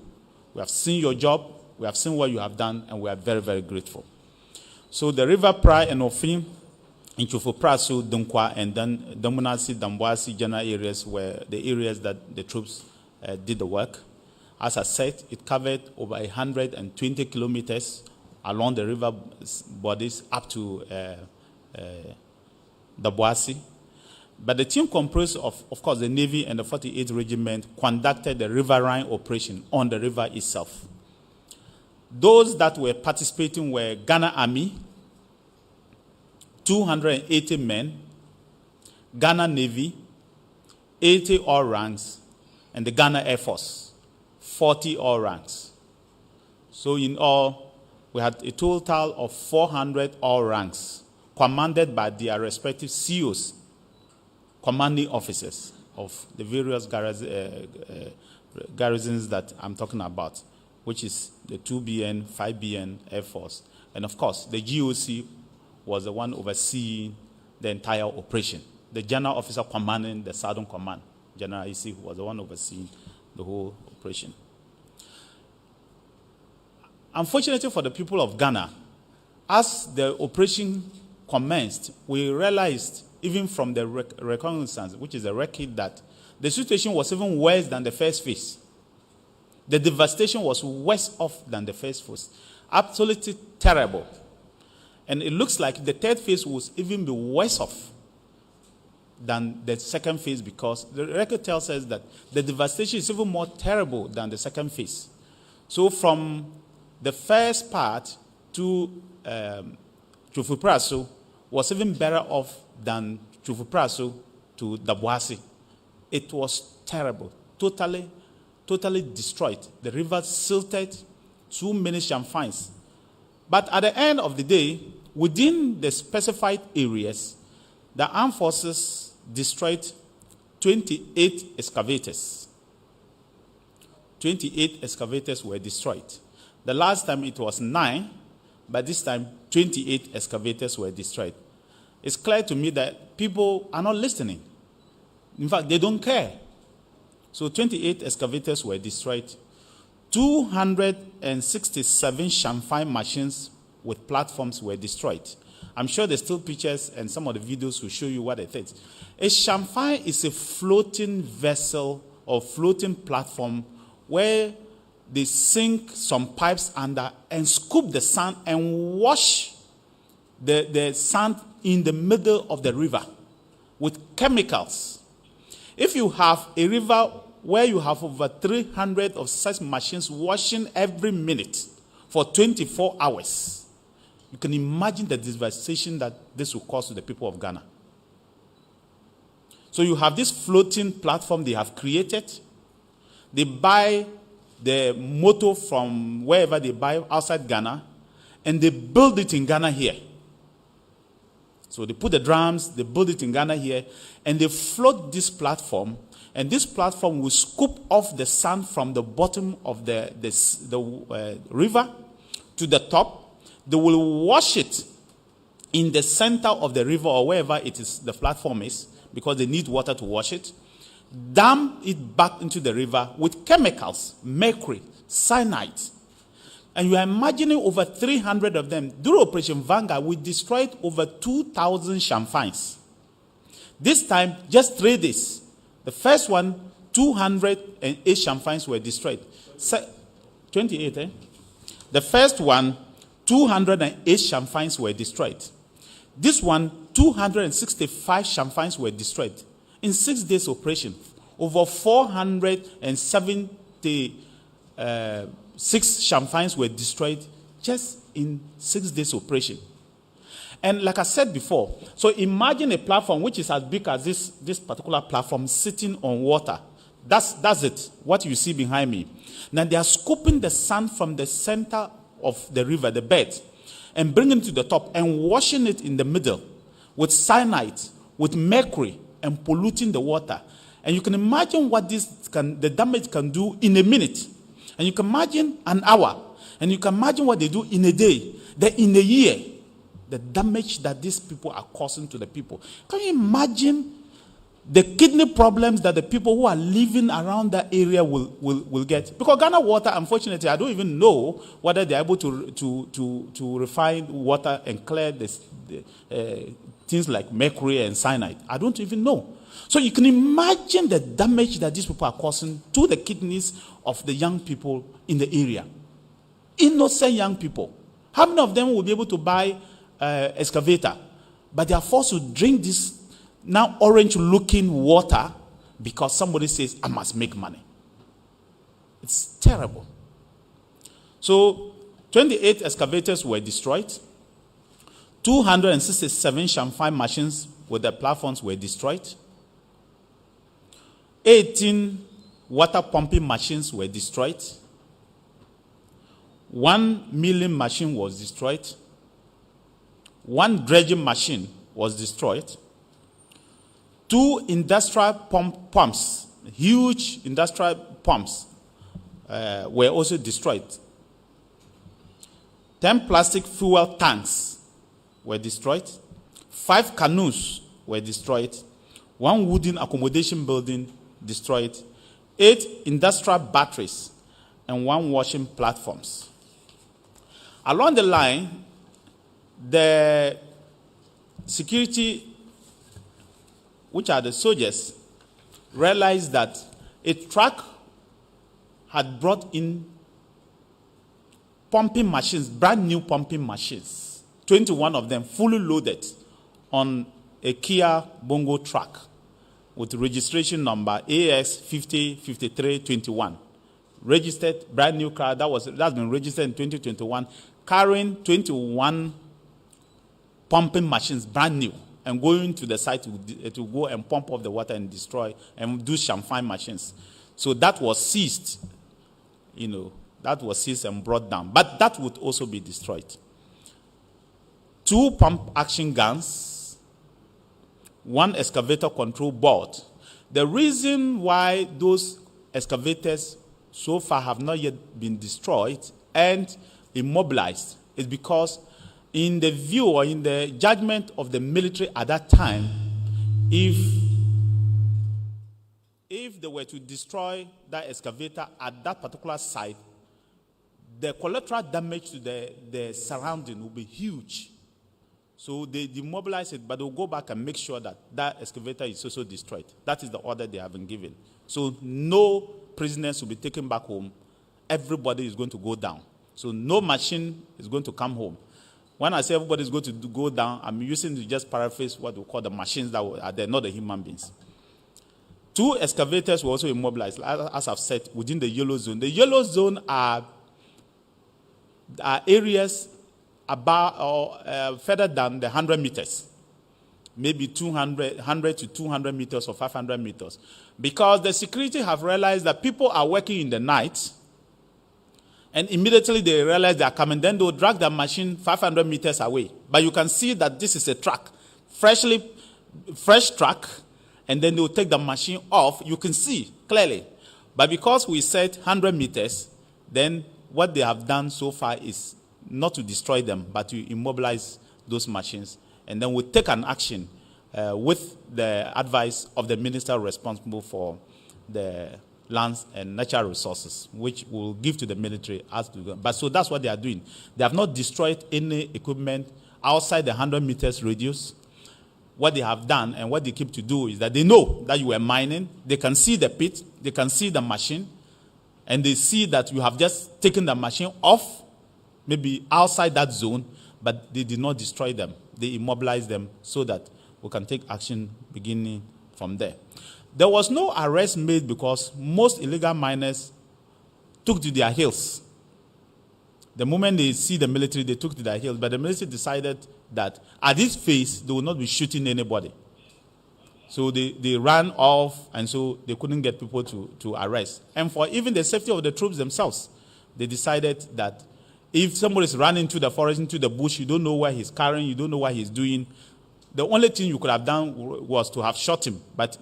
We have seen your job, we have seen what you have done, and we are very, very grateful. So the River Pra and Ofin, in Chufupraso, Dunkwa, and then Damunasi, Damboasi general areas were the areas that the troops did the work. As I said, it covered over 120 kilometers along the river bodies up to Damboasi. But the team composed of course, the Navy and the 48th Regiment conducted the riverine operation on the river itself. Those that were participating were Ghana Army, 280 men, Ghana Navy, 80 all ranks, and the Ghana Air Force, 40 all ranks. So in all, we had a total of 400 all ranks, commanded by their respective COs, commanding officers of the various garrisons that I'm talking about, which is the 2BN, 5BN Air Force. And of course, the GOC was the one overseeing the entire operation. The general officer commanding the Southern Command, General Isi, was the one overseeing the whole operation. Unfortunately for the people of Ghana, as the operation commenced, we realized, even from the reconnaissance, which is a record, that the situation was even worse than the first phase. The devastation was worse off than the first phase. Absolutely terrible. And it looks like the third phase will even be worse off than the second phase, because the record tells us that the devastation is even more terrible than the second phase. So from the first part to Chufupraso was even better off than Chufupraso to Damboasi. It was terrible, totally destroyed. The river silted, too many champaigns. But at the end of the day, within the specified areas, the armed forces destroyed 28 excavators. 28 excavators were destroyed. The last time it was 9, but this time 28 excavators were destroyed. It's clear to me that people are not listening. In fact, they don't care. So 28 excavators were destroyed. 267 champagne machines with platforms were destroyed. I'm sure there's still pictures and some of the videos will show you what it is. A champagne is a floating vessel or floating platform where they sink some pipes under and scoop the sand and wash the sand in the middle of the river with chemicals. If you have a river where you have over 300 of such machines washing every minute for 24 hours, you can imagine the devastation that this will cause to the people of Ghana. So you have this floating platform they have created. They buy the motor from wherever they buy outside Ghana, and they build it in Ghana here. So they put the drums, they build it in Ghana here, and they float this platform, and this platform will scoop off the sand from the bottom of the river to the top. They will wash it in the center of the river or wherever it is the platform is, because they need water to wash it. Dump it back into the river with chemicals, mercury, cyanide. And you are imagining over 300 of them. During Operation Vanguard, we destroyed over 2,000 champagnes. This time, just 3 days. The first one, 208 champagnes were destroyed. 28, eh? The first one, 208 champagnes were destroyed. This one, 265 champagnes were destroyed. In 6 days operation, over 476 champagnes were destroyed just in 6 days operation. And like I said before, so imagine a platform which is as big as this particular platform sitting on water. That's it, what you see behind me. Now they are scooping the sand from the center of the river, the bed, and bringing it to the top and washing it in the middle with cyanide, with mercury, and polluting the water. And you can imagine what the damage can do in a minute. And you can imagine an hour. And you can imagine what they do in a day. Then in a year, the damage that these people are causing to the people. Can you imagine the kidney problems that the people who are living around that area will get? Because Ghana Water, unfortunately, I don't even know whether they're able to refine water and clear things like mercury and cyanide. I don't even know. So you can imagine the damage that these people are causing to the kidneys of the young people in the area. Innocent young people. How many of them will be able to buy excavator? But they are forced to drink this now orange-looking water because somebody says, I must make money. It's terrible. So 28 excavators were destroyed. 267 Shamfai machines with their platforms were destroyed. 18 water pumping machines were destroyed. 1 milling machine was destroyed. 1 dredging machine was destroyed. 2 industrial pumps, huge industrial pumps, were also destroyed. 10 plastic fuel tanks were destroyed. 5 canoes were destroyed. 1 wooden accommodation building destroyed. 8 industrial batteries and 1 washing platforms. Along the line, the security, which are the soldiers, realized that a truck had brought in pumping machines, brand new pumping machines, 21 of them fully loaded on a Kia Bongo truck with registration number AX505321. Registered, brand new car, that's been registered in 2021, carrying 21 pumping machines, brand new, and going to the site to go and pump up the water and destroy and do Shamfai machines. So that was seized, that was seized and brought down. But that would also be destroyed. 2 pump action guns, 1 excavator control board. The reason why those excavators so far have not yet been destroyed and immobilized is because in the view or in the judgment of the military at that time, if they were to destroy that excavator at that particular site, the collateral damage to the surrounding will be huge. So they demobilize it, but they'll go back and make sure that that excavator is also destroyed. That is the order they have been given. So no prisoners will be taken back home. Everybody is going to go down. So no machine is going to come home. When I say everybody is going to go down, I'm using to just paraphrase what we call the machines that are there, not the human beings. 2 excavators were also immobilized, as I've said, within the yellow zone. The yellow zone are areas about or further than the 100 meters, maybe 100 to 200 meters or 500 meters, because the security have realized that people are working in the night, and immediately they realize they are coming. Then they'll drag the machine 500 meters away. But you can see that this is a truck, fresh truck, and then they'll take the machine off. You can see clearly. But because we said 100 meters, then what they have done so far is not to destroy them, but to immobilize those machines. And then we'll take an action with the advice of the minister responsible for the lands and natural resources, which will give to the military as to them. But so that's what they are doing. They have not destroyed any equipment outside the 100 meters radius. What they have done and what they keep to do is that they know that you were mining. They can see the pit. They can see the machine. And they see that you have just taken the machine off, maybe outside that zone, but they did not destroy them. They immobilized them so that we can take action beginning from there. There was no arrest made because most illegal miners took to their heels. The moment they see the military, they took to their heels. But the military decided that at this phase, they will not be shooting anybody. So they ran off, and so they couldn't get people to arrest. And for even the safety of the troops themselves, they decided that If somebody is running into the forest, into the bush, you don't know where he's carrying, you don't know what he's doing. The only thing you could have done was to have shot him. But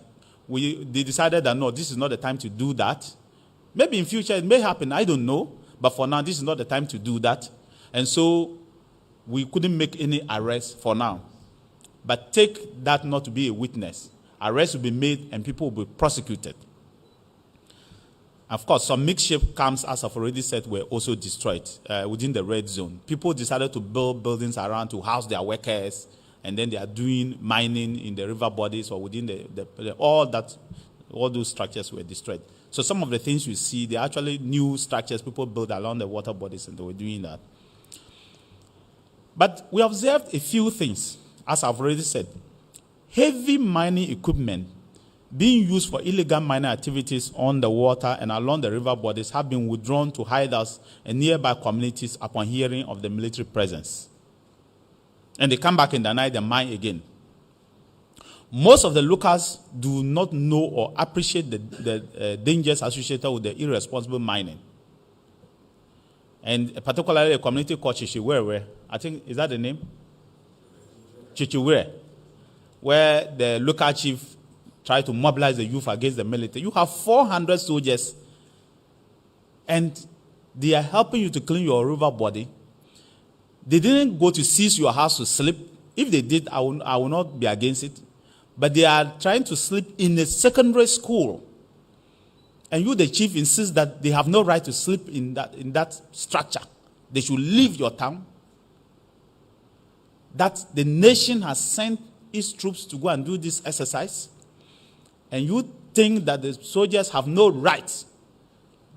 they decided that no, this is not the time to do that. Maybe in future it may happen, I don't know. But for now, this is not the time to do that. And so we couldn't make any arrests for now. But take that not to be a witness. Arrests will be made and people will be prosecuted. Of course, some makeshift camps, as I've already said, were also destroyed within the red zone. People decided to build buildings around to house their workers, and then they are doing mining in the river bodies or within all those structures were destroyed. So some of the things you see, they're actually new structures people built along the water bodies, and they were doing that. But we observed a few things, as I've already said. Heavy mining equipment being used for illegal mining activities on the water and along the river bodies have been withdrawn to hideouts and nearby communities upon hearing of the military presence. And they come back in the night and mine again. Most of the locals do not know or appreciate the dangers associated with the irresponsible mining. And particularly a community called Chichiwere, I think, is that the name? Chichiwere, where the local chief tried to mobilize the youth against the military. You have 400 soldiers, and they are helping you to clean your river body. They didn't go to seize your house to sleep. If they did, I will not be against it. But they are trying to sleep in a secondary school. And you, the chief, insist that they have no right to sleep in that structure. They should leave your town. That the nation has sent its troops to go and do this exercise. And you think that the soldiers have no right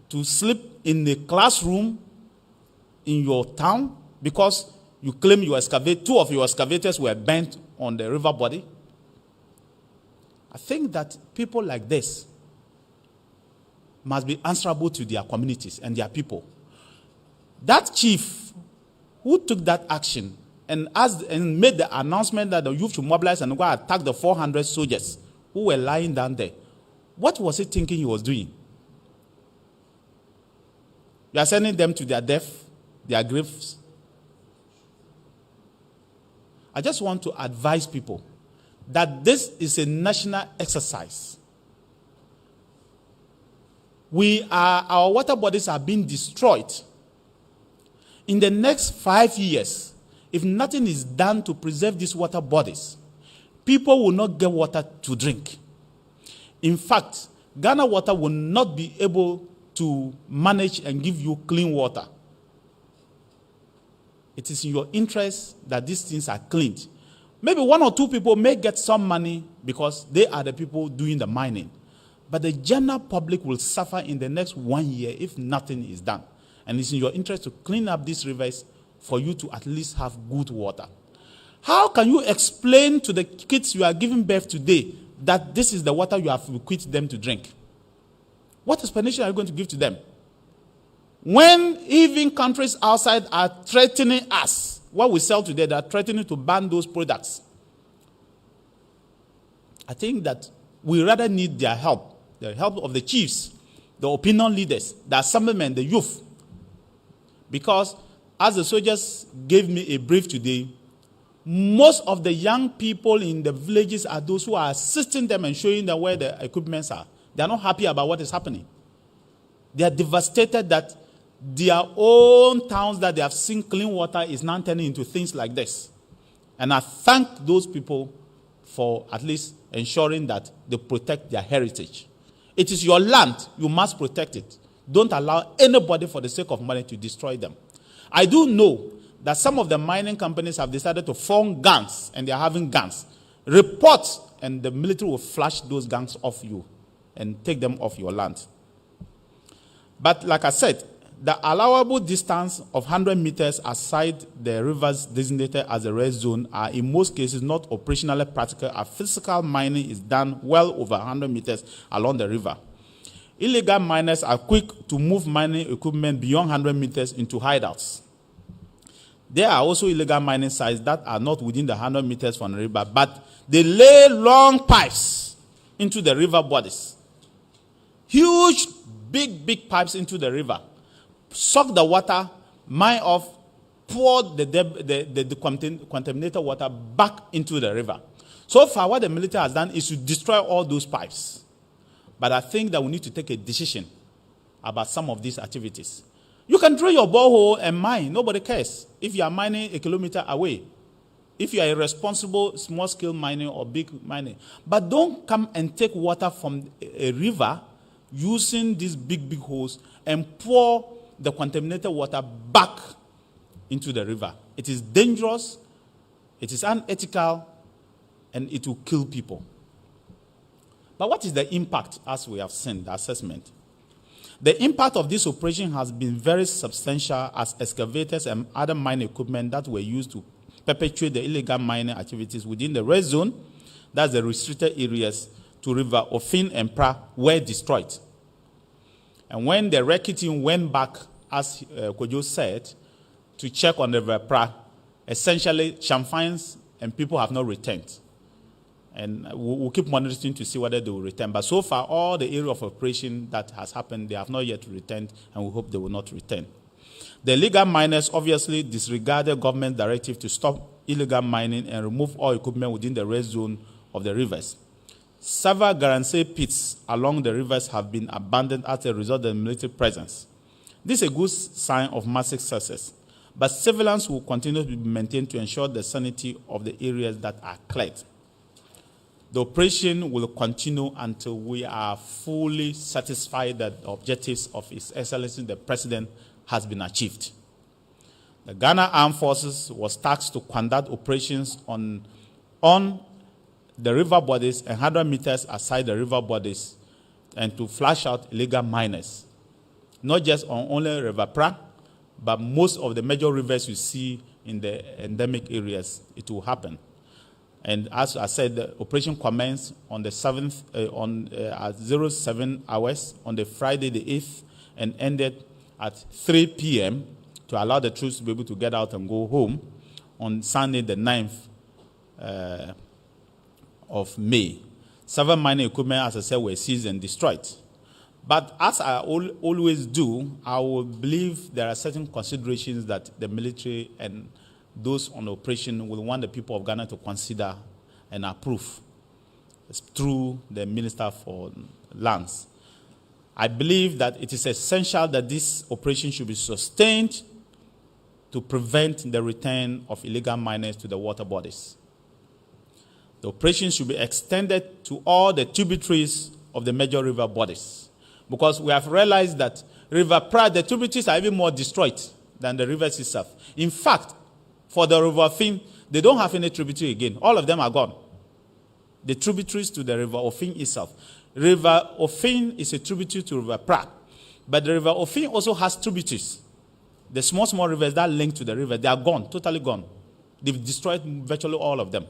to sleep in the classroom in your town because you claim you excavate, 2 of your excavators were bent on the river body? I think that people like this must be answerable to their communities and their people. That chief who took that action and made the announcement that the youth should mobilize and go attack the 400 soldiers who were lying down there, what was he thinking he was doing? You are sending them to their death, their graves. I just want to advise people that this is a national exercise. Our water bodies are being destroyed. In the next 5 years, if nothing is done to preserve these water bodies, people will not get water to drink. In fact, Ghana Water will not be able to manage and give you clean water. It is in your interest that these things are cleaned. Maybe 1 or 2 people may get some money because they are the people doing the mining. But the general public will suffer in the next 1 year if nothing is done. And it's in your interest to clean up these rivers for you to at least have good water. How can you explain to the kids you are giving birth today that this is the water you have bequeathed them to drink? What explanation are you going to give to them? When even countries outside are threatening us, what we sell today, they are threatening to ban those products. I think that we rather need their help, the help of the chiefs, the opinion leaders, the assemblymen, the youth. Because as the soldiers gave me a brief today, most of the young people in the villages are those who are assisting them and showing them where the equipments are. They are not happy about what is happening. They are devastated that their own towns that they have seen clean water is now turning into things like this. And I thank those people for at least ensuring that they protect their heritage. It is your land. You must protect it. Don't allow anybody for the sake of money to destroy them. I do know that some of the mining companies have decided to form gangs, and they are having gangs. Report, and the military will flash those gangs off you and take them off your land. But like I said, the allowable distance of 100 meters aside the rivers designated as the red zone are in most cases not operationally practical, as physical mining is done well over 100 meters along the river. Illegal miners are quick to move mining equipment beyond 100 meters into hideouts. There are also illegal mining sites that are not within the 100 meters from the river, but they lay long pipes into the river bodies. Huge, big pipes into the river. Suck the water, mine off, pour the contaminated water back into the river. So far, what the military has done is to destroy all those pipes. But I think that we need to take a decision about some of these activities. You can drill your borehole and mine. Nobody cares if you are mining a kilometer away. If you are irresponsible, small-scale mining or big mining. But don't come and take water from a river using these big holes and pour the contaminated water back into the river. It is dangerous, it is unethical, and it will kill people. But what is the impact, as we have seen, the assessment? The impact of this operation has been very substantial, as excavators and other mining equipment that were used to perpetuate the illegal mining activities within the red zone, that's the restricted areas, to River Ofin and Pra, were destroyed. And when the Recce team went back, as Kojo said, to check on the River Pra, essentially champagnes and people have not returned. And we'll keep monitoring to see whether they will return. But so far, all the area of operation that has happened, they have not yet returned, and we hope they will not return. The illegal miners obviously disregarded government directive to stop illegal mining and remove all equipment within the red zone of the rivers. Several Garanse pits along the rivers have been abandoned as a result of the military presence. This is a good sign of massive success, but surveillance will continue to be maintained to ensure the sanity of the areas that are cleared. The operation will continue until we are fully satisfied that the objectives of His Excellency the President has been achieved. The Ghana Armed Forces was tasked to conduct operations on the river bodies and 100 meters aside the river bodies and to flush out illegal miners. Not just on only River Pra, but most of the major rivers you see in the endemic areas, it will happen. And as I said, the operation commenced on the 7th, at 07 hours on the Friday the 8th and ended at 3 p.m. to allow the troops to be able to get out and go home on Sunday the 9th of May. Several mining equipment, as I said, were seized and destroyed. But as I always do, I will believe there are certain considerations that the military and those on operation will want the people of Ghana to consider and approve through the Minister for Lands. I believe that it is essential that this operation should be sustained to prevent the return of illegal miners to the water bodies. The operation should be extended to all the tributaries of the major river bodies, because we have realized that River Pra, the tributaries are even more destroyed than the rivers itself. In fact, for the River Ofin, they don't have any tributary again. All of them are gone. The tributaries to the River Ofin itself. River Ofin is a tributary to River Pra. But the River Ofin also has tributaries. The small rivers that link to the river, they are gone, totally gone. They've destroyed virtually all of them.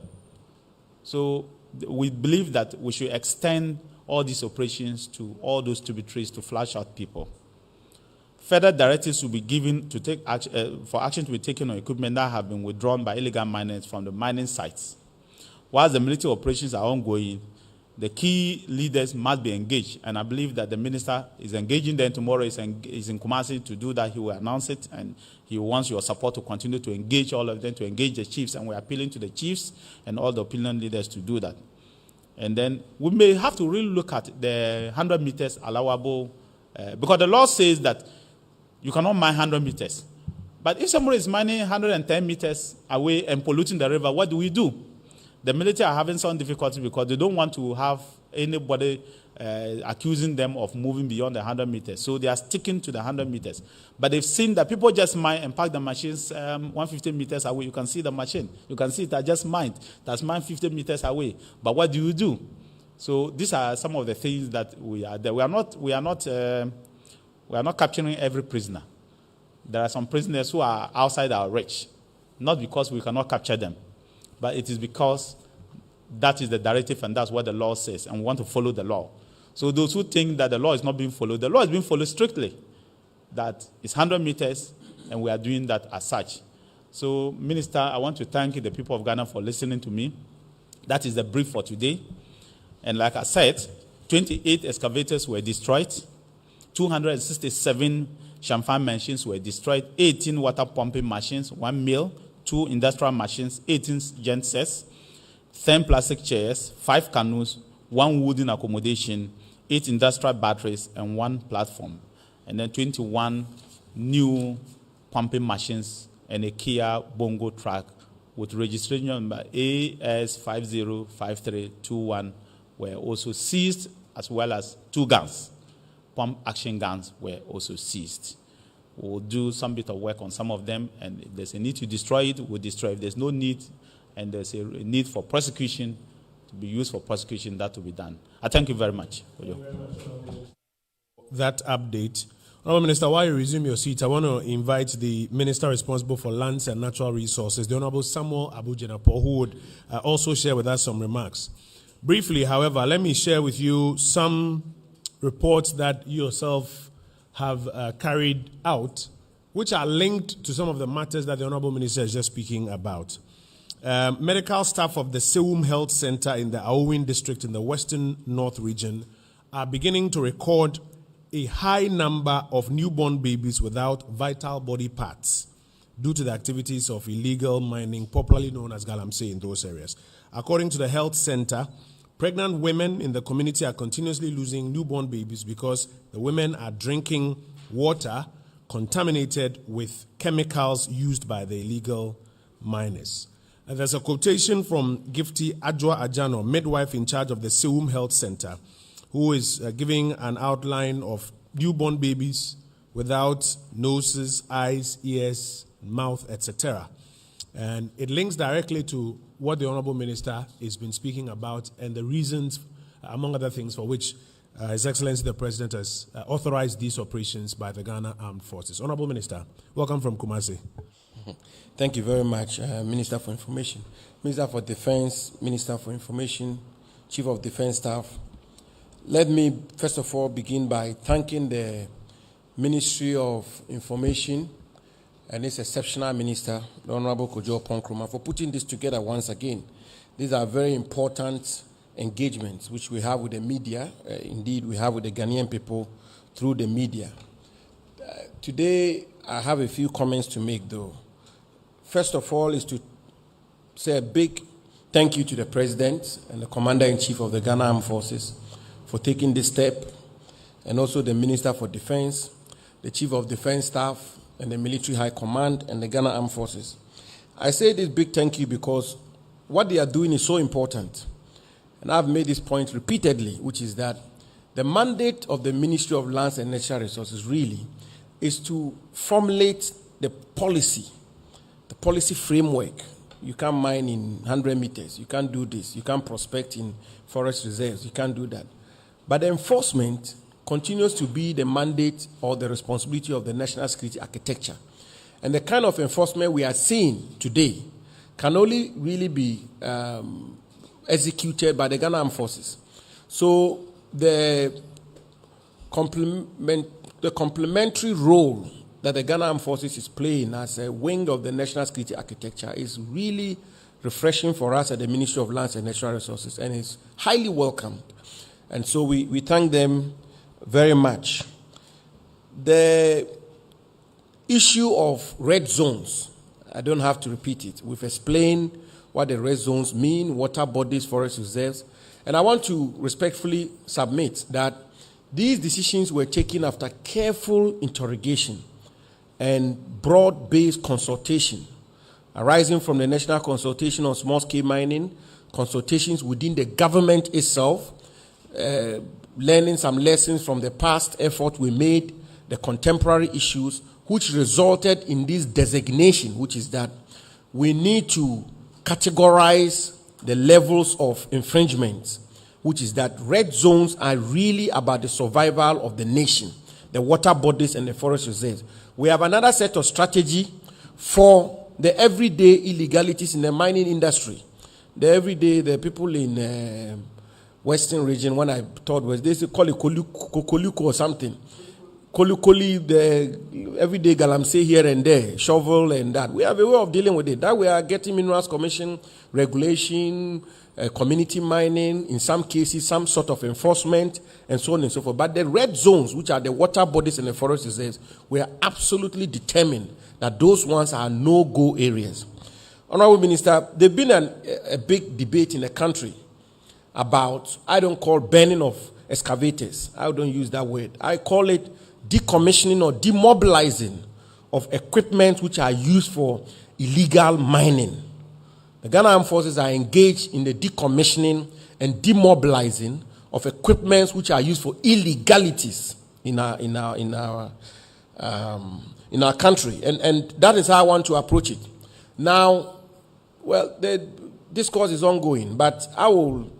So we believe that we should extend all these operations to all those tributaries to flush out people. Further directives will be given to take for action to be taken on equipment that have been withdrawn by illegal miners from the mining sites. Whilst the military operations are ongoing, the key leaders must be engaged, and I believe that the minister is engaging them tomorrow. Is in Kumasi to do that. He will announce it, and he wants your support to continue to engage all of them, to engage the chiefs, and we're appealing to the chiefs and all the opinion leaders to do that. And then we may have to really look at the 100 meters allowable, because the law says that you cannot mine 100 meters. But if somebody is mining 110 meters away and polluting the river, what do? The military are having some difficulty because they don't want to have anybody accusing them of moving beyond the 100 meters. So they are sticking to the 100 meters. But they've seen that people just mine and park the machines 150 meters away. You can see the machine. You can see it. I just mined. That's mined 50 meters away. But what do? So these are some of the things that we are there. We are not capturing every prisoner. There are some prisoners who are outside our reach, not because we cannot capture them, but it is because that is the directive and that's what the law says, and we want to follow the law. So those who think that the law is not being followed, the law is being followed strictly. That is 100 meters, and we are doing that as such. So, Minister, I want to thank the people of Ghana for listening to me. That is the brief for today. And like I said, 28 excavators were destroyed, 267 champagne machines were destroyed, 18 water pumping machines, 1 mill, 2 industrial machines, 18 gensets, 10 plastic chairs, 5 canoes, 1 wooden accommodation, 8 industrial batteries, and 1 platform. And then 21 new pumping machines and a Kia Bongo truck with registration number AS505321 were also seized, as well as 2 guns. Pump action guns were also seized. We'll do some bit of work on some of them, and if there's a need to destroy it, we'll destroy it. If there's no need, and there's a need for prosecution, to be used for prosecution, that will be done. I thank you very much. That update. Honourable Minister, while you resume your seat, I want to invite the Minister responsible for lands and natural resources, the Honourable Samuel Abu-Jenapo, who would also share with us some remarks. Briefly, however, let me share with you some reports that you yourself have carried out, which are linked to some of the matters that the Honourable Minister is just speaking about. Medical staff of the Sewum Health Center in the Aowin district in the Western North region are beginning to record a high number of newborn babies without vital body parts due to the activities of illegal mining, popularly known as galamsey in those areas. According to the health center, pregnant women in the community are continuously losing newborn babies because the women are drinking water contaminated with chemicals used by the illegal miners. And there's a quotation from Gifty Adwa Ajano, midwife in charge of the Sewum Health Center, who is giving an outline of newborn babies without noses, eyes, ears, mouth, etc. And it links directly to what the Honourable Minister has been speaking about and the reasons, among other things, for which His Excellency the President has authorized these operations by the Ghana Armed Forces. Honourable Minister, welcome from Kumasi. Thank you very much, Minister for Information. Minister for Defense, Minister for Information, Chief of Defense Staff. Let me, first of all, begin by thanking the Ministry of Information and its exceptional minister, the Honorable Kojo Ponkroma, for putting this together once again. These are very important engagements which we have with the media. Indeed, we have with the Ghanaian people through the media. Today, I have a few comments to make, though. First of all is to say a big thank you to the President and the Commander-in-Chief of the Ghana Armed Forces for taking this step, and also the Minister for Defense, the Chief of Defense Staff, and the Military High Command, and the Ghana Armed Forces. I say this big thank you because what they are doing is so important. And I've made this point repeatedly, which is that the mandate of the Ministry of Lands and Natural Resources really is to formulate the policy framework. You can't mine in 100 meters. You can't do this. You can't prospect in forest reserves. You can't do that. But the enforcement continues to be the mandate or the responsibility of the national security architecture. And the kind of enforcement we are seeing today can only really be executed by the Ghana Armed Forces. So the complementary role that the Ghana Armed Forces is playing as a wing of the national security architecture is really refreshing for us at the Ministry of Lands and Natural Resources, and is highly welcomed. And so we thank them very much. The issue of red zones, I don't have to repeat it. We've explained what the red zones mean, water bodies, forest reserves. And I want to respectfully submit that these decisions were taken after careful interrogation and broad-based consultation arising from the National Consultation on Small-Scale Mining, consultations within the government itself, learning some lessons from the past effort we made, the contemporary issues, which resulted in this designation, which is that we need to categorize the levels of infringements, which is that red zones are really about the survival of the nation, the water bodies and the forest reserves. We have another set of strategy for the everyday illegalities in the mining industry. The people in Western region, when I thought was, they call it Kokoluko or something. Koli, the everyday galamsey here and there, shovel and that. We have a way of dealing with it. That we are getting Minerals Commission, regulation, community mining, in some cases, some sort of enforcement, and so on and so forth. But the red zones, which are the water bodies and the forest reserves, we are absolutely determined that those ones are no-go areas. Honorable Minister, there's been a big debate in the country about, I don't call burning of excavators. I don't use that word. I call it decommissioning or demobilizing of equipment which are used for illegal mining. The Ghana Armed Forces are engaged in the decommissioning and demobilizing of equipment which are used for illegalities in our country, and that is how I want to approach it. Now, well, the discourse is ongoing, but I will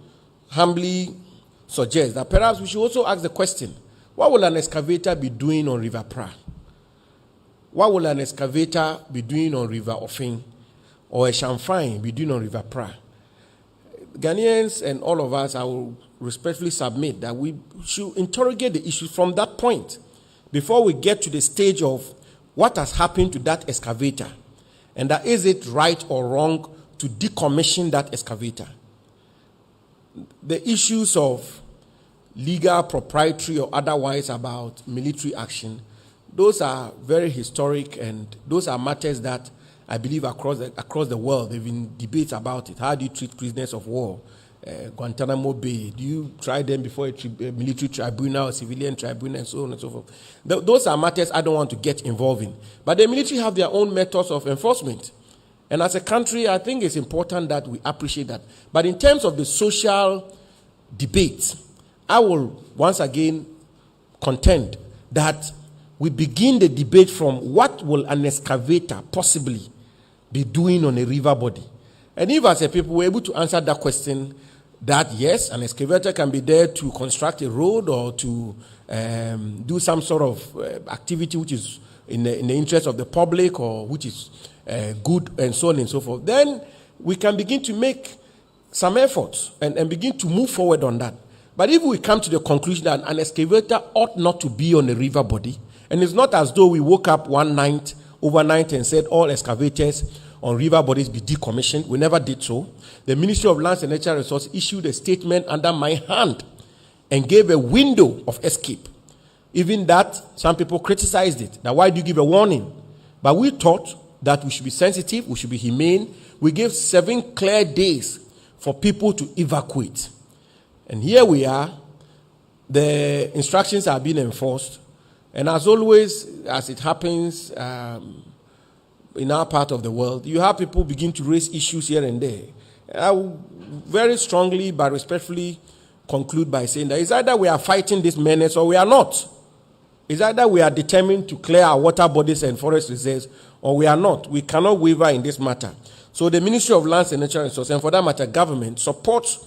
humbly suggest that perhaps we should also ask the question: what will an excavator be doing on River Pra? What will an excavator be doing on River Ofin, or a Shamfine be doing on River Pra? Ghanaians and all of us, I will respectfully submit that we should interrogate the issue from that point before we get to the stage of what has happened to that excavator, and that is it right or wrong to decommission that excavator. The issues of legal, proprietary, or otherwise about military action, those are very historic, and those are matters that I believe across the world there have been debates about it. How do you treat prisoners of war? Guantanamo Bay, do you try them before a military tribunal, a civilian tribunal, and so on and so forth? Those are matters I don't want to get involved in. But the military have their own methods of enforcement. And as a country, I think it's important that we appreciate that. But in terms of the social debate, I will once again contend that we begin the debate from what will an excavator possibly be doing on a river body. And if as a people we're able to answer that question, that yes, an excavator can be there to construct a road or to do some sort of activity which is in the interest of the public or which is good and so on and so forth, then we can begin to make some efforts and begin to move forward on that. But if we come to the conclusion that an excavator ought not to be on a river body, and it's not as though we woke up one night, overnight, and said all excavators on river bodies be decommissioned. We never did so. The Ministry of Lands and Natural Resources issued a statement under my hand and gave a window of escape. Even that, some people criticized it. Now, why do you give a warning? But we thought that we should be sensitive, we should be humane. We gave 7 clear days for people to evacuate. And here we are. The instructions are being enforced. And as always, as it happens in our part of the world, you have people begin to raise issues here and there. I will very strongly but respectfully conclude by saying that it's either we are fighting this menace or we are not. It's either we are determined to clear our water bodies and forest reserves or we are not. We cannot waver in this matter. So the Ministry of Lands and Natural Resources, and for that matter, government, supports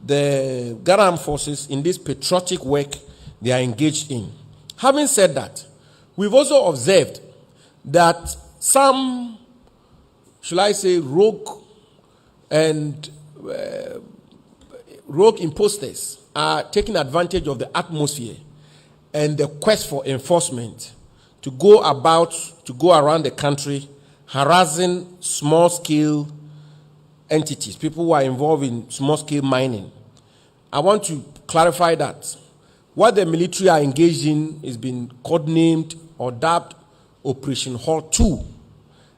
the Ghana Armed Forces in this patriotic work they are engaged in. Having said that, we've also observed that some, shall I say, rogue imposters are taking advantage of the atmosphere and the quest for enforcement to go around the country harassing small-scale entities, people who are involved in small-scale mining. I want to clarify that. What the military are engaged in is being codenamed or dubbed Operation Hall 2.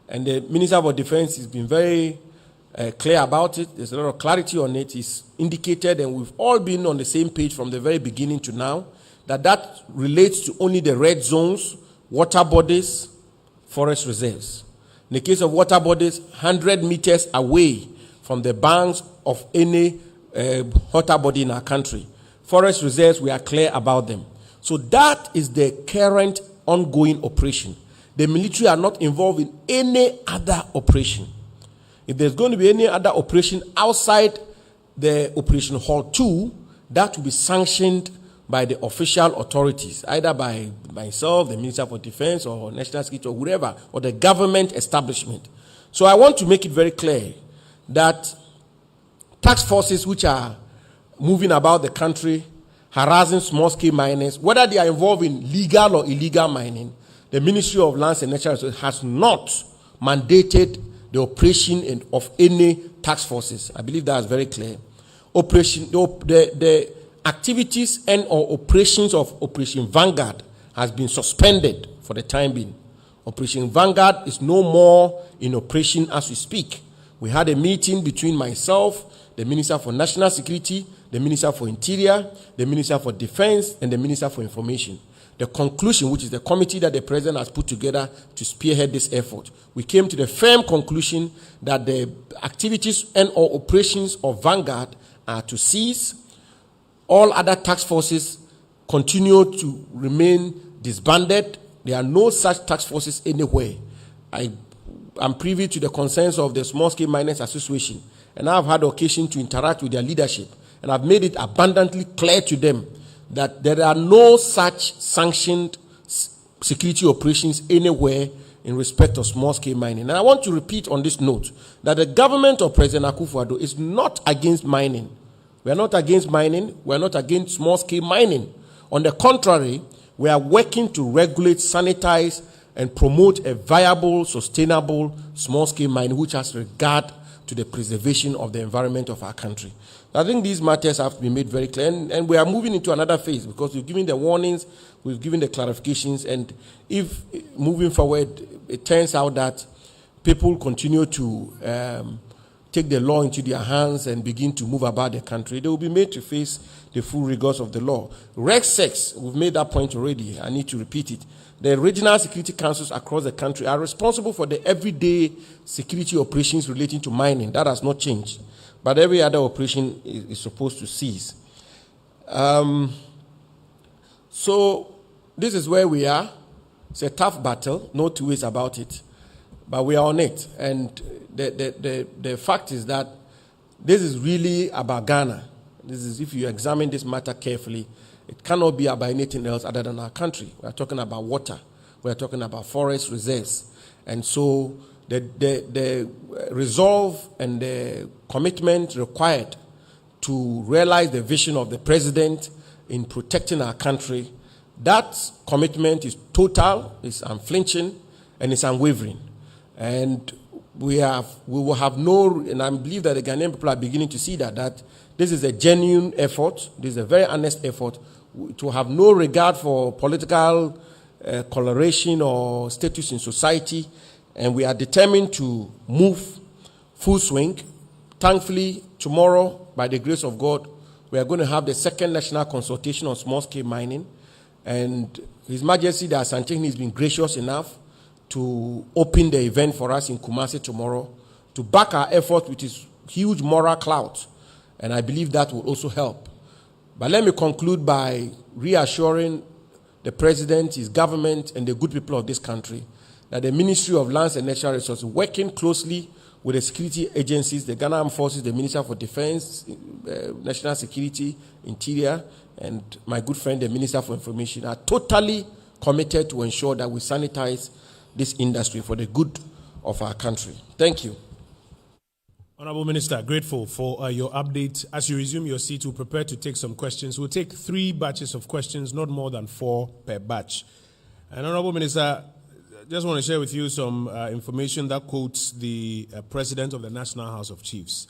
And the Minister of Defense has been very clear about it. There's a lot of clarity on it. It's indicated, and we've all been on the same page from the very beginning to now, that relates to only the red zones, water bodies, forest reserves. In the case of water bodies, 100 meters away from the banks of any water body in our country. Forest reserves, we are clear about them. So that is the current ongoing operation. The military are not involved in any other operation. If there's going to be any other operation outside the Operation Hall 2, that will be sanctioned by the official authorities, either by myself, the Minister for Defense, or National Security, or whoever, or the government establishment. So I want to make it very clear that task forces which are moving about the country harassing small-scale miners, whether they are involved in legal or illegal mining, the Ministry of Lands and Natural Resources has not mandated the operation of any task forces. I believe that is very clear. The activities and or operations of Operation Vanguard has been suspended for the time being. Operation Vanguard is no more in operation as we speak. We had a meeting between myself, the Minister for National Security, the Minister for Interior, the Minister for Defense, and the Minister for Information. The conclusion, which is the committee that the President has put together to spearhead this effort, we came to the firm conclusion that the activities and or operations of Vanguard are to cease. All other task forces continue to remain disbanded. There are no such task forces anywhere. I'm privy to the concerns of the Small Scale Miners Association, and I've had occasion to interact with their leadership, and I've made it abundantly clear to them that there are no such sanctioned security operations anywhere in respect of small-scale mining. And I want to repeat on this note that the government of President Akufo-Addo is not against mining. We are not against mining. We are not against small-scale mining. On the contrary, we are working to regulate, sanitize, and promote a viable, sustainable, small-scale mining which has regard to the preservation of the environment of our country. I think these matters have to be made very clear, and we are moving into another phase because we've given the warnings, we've given the clarifications, and if moving forward it turns out that people continue to take the law into their hands and begin to move about the country, they will be made to face the full rigors of the law. RegSecs, we've made that point already, I need to repeat it. The regional security councils across the country are responsible for the everyday security operations relating to mining. That has not changed. But every other operation is supposed to cease. So this is where we are. It's a tough battle, no two ways about it. But we are on it. And the fact is that this is really about Ghana. This is, if you examine this matter carefully, it cannot be about anything else other than our country. We are talking about water. We are talking about forest reserves. And so the resolve and the commitment required to realize the vision of the President in protecting our country, that commitment is total, is unflinching, and is unwavering. And we will have no, and I believe that the Ghanaian people are beginning to see that this is a genuine effort, this is a very honest effort, to have no regard for political coloration or status in society, and we are determined to move full swing. Thankfully, tomorrow, by the grace of God, we are going to have the second national consultation on small-scale mining, and His Majesty the Asantehene has been gracious enough to open the event for us in Kumasi tomorrow to back our effort with his huge moral clout, and I believe that will also help. But let me conclude by reassuring the President, his government, and the good people of this country that the Ministry of Lands and Natural Resources, working closely with the security agencies, the Ghana Armed Forces, the Minister for Defense, National Security, Interior, and my good friend, the Minister for Information, are totally committed to ensure that we sanitize this industry for the good of our country. Thank you. Honorable Minister, grateful for your update. As you resume your seat, we'll prepare to take some questions. We'll take 3 batches of questions, not more than 4 per batch. And Honorable Minister, just want to share with you some information that quotes the President of the National House of Chiefs,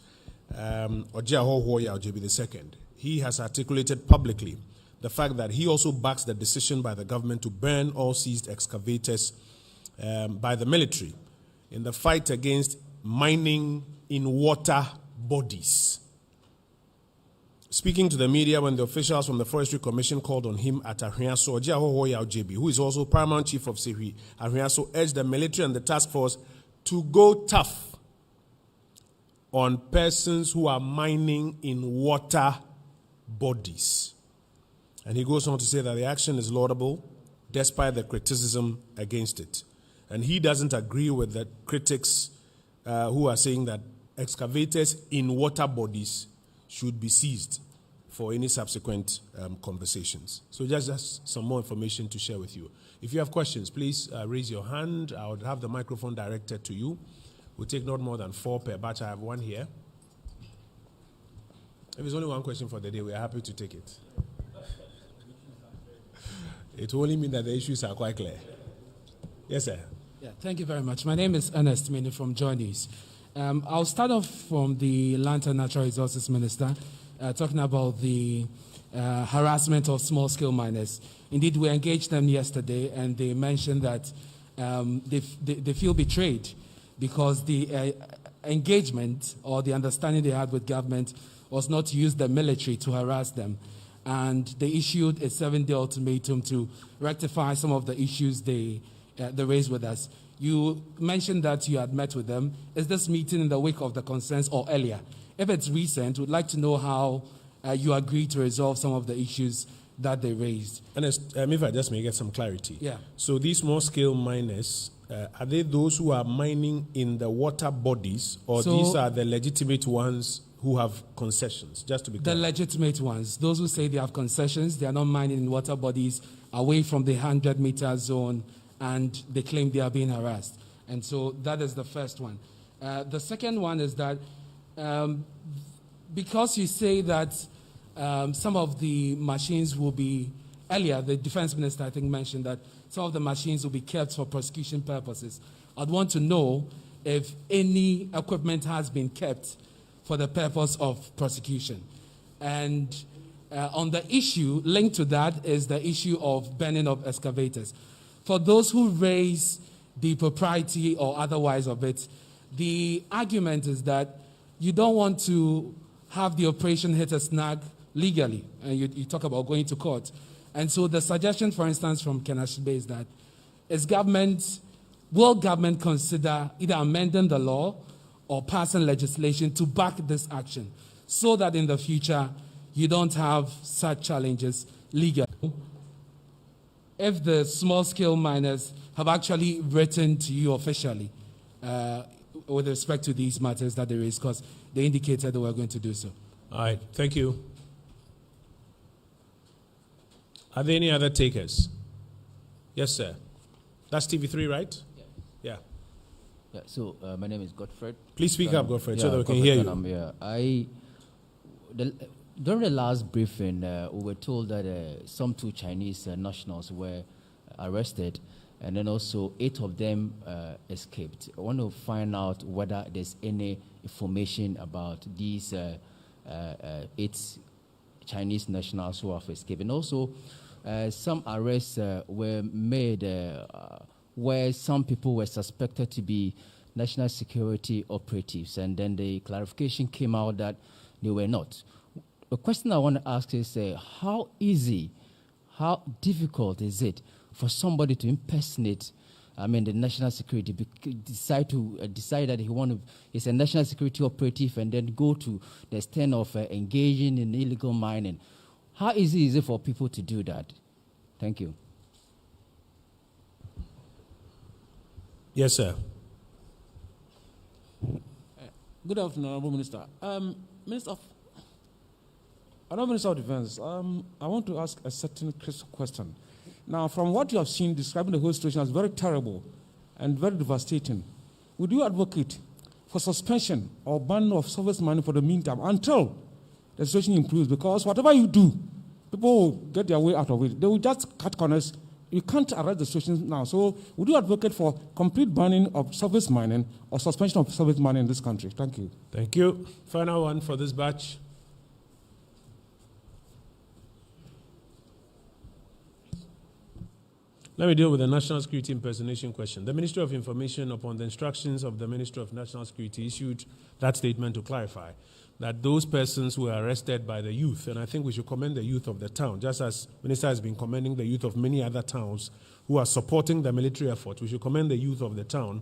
Ojiahohoya Ojebi II. He has articulated publicly the fact that he also backs the decision by the government to burn all seized excavators by the military in the fight against mining in water bodies. Speaking to the media when the officials from the Forestry Commission called on him at Ahriaso, Ojiahohoya Ojebi, who is also Paramount Chief of Sehui, Ahriaso urged the military and the task force to go tough on persons who are mining in water bodies. And he goes on to say that the action is laudable despite the criticism against it. And he doesn't agree with the critics who are saying that excavators in water bodies should be seized for any subsequent conversations. So just some more information to share with you. If you have questions, please raise your hand. I would have the microphone directed to you. We'll take not more than 4 per batch. I have 1 here. If there's only 1 question for the day, we are happy to take it. It will only mean that the issues are quite clear. Yes, sir. Yeah, thank you very much. My name is Ernest Mini from Joy News. I'll start off from the Land and Natural Resources Minister, talking about the harassment of small-scale miners. Indeed, we engaged them yesterday, and they mentioned that they feel betrayed because the engagement or the understanding they had with government was not to use the military to harass them. And they issued a 7-day ultimatum to rectify some of the issues they raised with us. You mentioned that you had met with them. Is this meeting in the wake of the concerns or earlier? If it's recent, we'd like to know how you agreed to resolve some of the issues that they raised. And if I just may get some clarity. Yeah. So these small-scale miners, are they those who are mining in the water bodies, or these are the legitimate ones who have concessions? Just to be clear. The legitimate ones. Those who say they have concessions, they are not mining in water bodies away from the 100-meter zone, and they claim they are being harassed. And so that is the first one. The second one is that because you say that some of the machines will be, earlier the defense minister I think mentioned that some of the machines will be kept for prosecution purposes. I'd want to know if any equipment has been kept for the purpose of prosecution. And on the issue, linked to that is the issue of burning of excavators. For those who raise the propriety or otherwise of it, the argument is that you don't want to have the operation hit a snag legally, and you talk about going to court. And so the suggestion, for instance, from Kenashibe is that will government consider either amending the law or passing legislation to back this action so that in the future you don't have such challenges legally? If the small-scale miners have actually written to you officially with respect to these matters that they raised, because they indicated they were going to do so. All right, thank you. Are there any other takers? Yes, sir. That's TV3, right? Yeah. Yeah. So my name is Godfred. Please speak up, Godfred, so that we can hear you. During the last briefing, we were told that some 2 Chinese nationals were arrested, and then also 8 of them escaped. I want to find out whether there's any information about these 8 Chinese nationals who have escaped. And also, some arrests were made where some people were suspected to be national security operatives, and then the clarification came out that they were not. The question I want to ask is, how easy, how difficult is it for somebody to impersonate, the national security, decide that he's a national security operative and then go to the extent of engaging in illegal mining? How easy is it for people to do that? Thank you. Yes, sir. Good afternoon, Honorable Minister. Minister of Defense, I want to ask a certain question. Now, from what you have seen describing the whole situation as very terrible and very devastating, would you advocate for suspension or ban of surface mining for the meantime until the situation improves? Because whatever you do, people will get their way out of it. They will just cut corners. You can't arrest the situation now. So would you advocate for complete banning of surface mining or suspension of surface mining in this country? Thank you. Thank you. Final one for this batch. Let me deal with the national security impersonation question. The Ministry of Information, upon the instructions of the Ministry of National Security, issued that statement to clarify that those persons who were arrested by the youth, and I think we should commend the youth of the town, just as the Minister has been commending the youth of many other towns who are supporting the military effort. We should commend the youth of the town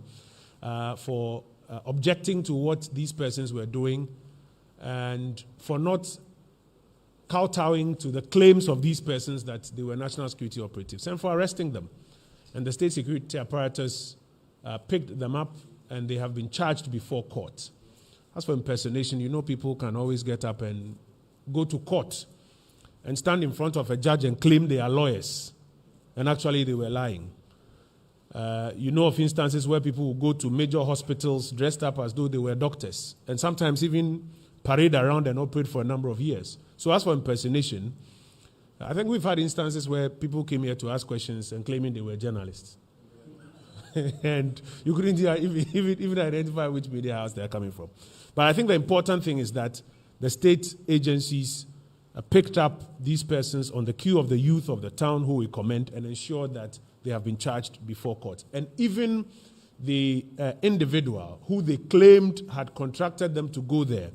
for objecting to what these persons were doing and for not kowtowing to the claims of these persons that they were national security operatives, and for arresting them. And the state security apparatus picked them up, and they have been charged before court. As for impersonation, you know, people can always get up and go to court and stand in front of a judge and claim they are lawyers, and actually they were lying. You know of instances where people will go to major hospitals dressed up as though they were doctors, and sometimes even parade around and operate for a number of years. So as for impersonation, I think we've had instances where people came here to ask questions and claiming they were journalists. And you couldn't even identify which media house they're coming from. But I think the important thing is that the state agencies picked up these persons on the queue of the youth of the town who we commend and ensured that they have been charged before court. And even the individual who they claimed had contracted them to go there,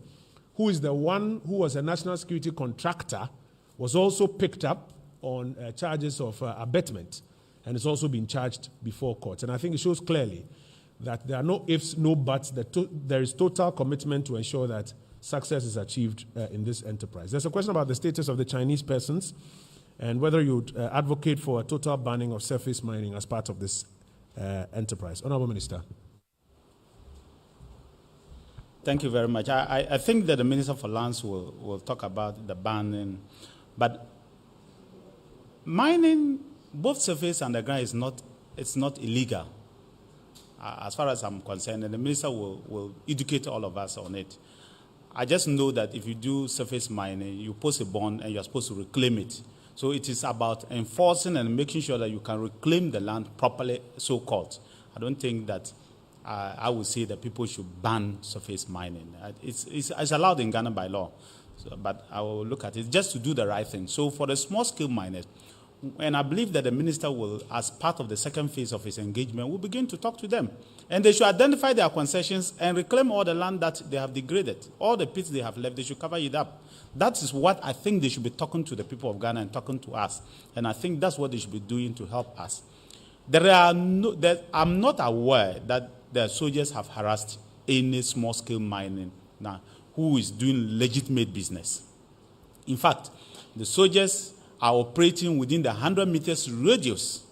who is the one who was a national security contractor, was also picked up on charges of abetment and is also being charged before court. And I think it shows clearly that there are no ifs, no buts, there is total commitment to ensure that success is achieved in this enterprise. There's a question about the status of the Chinese persons and whether you would advocate for a total banning of surface mining as part of this enterprise. Honorable Minister. Thank you very much. I think that the Minister for Lands will talk about the banning, but mining, both surface and underground, it's not illegal. As far as I'm concerned, and the Minister will educate all of us on it. I just know that if you do surface mining, you post a bond and you're supposed to reclaim it. So it is about enforcing and making sure that you can reclaim the land properly, so-called. I don't think that I would say that people should ban surface mining. It's allowed in Ghana by law, but I will look at it just to do the right thing. So for the small-scale miners, and I believe that the minister will, as part of the second phase of his engagement, will begin to talk to them. And they should identify their concessions and reclaim all the land that they have degraded. All the pits they have left, they should cover it up. That is what I think they should be talking to the people of Ghana and talking to us. And I think that's what they should be doing to help us. I'm not aware that the soldiers have harassed any small-scale mining now who is doing legitimate business. In fact, the soldiers are operating within the 100 meters radius.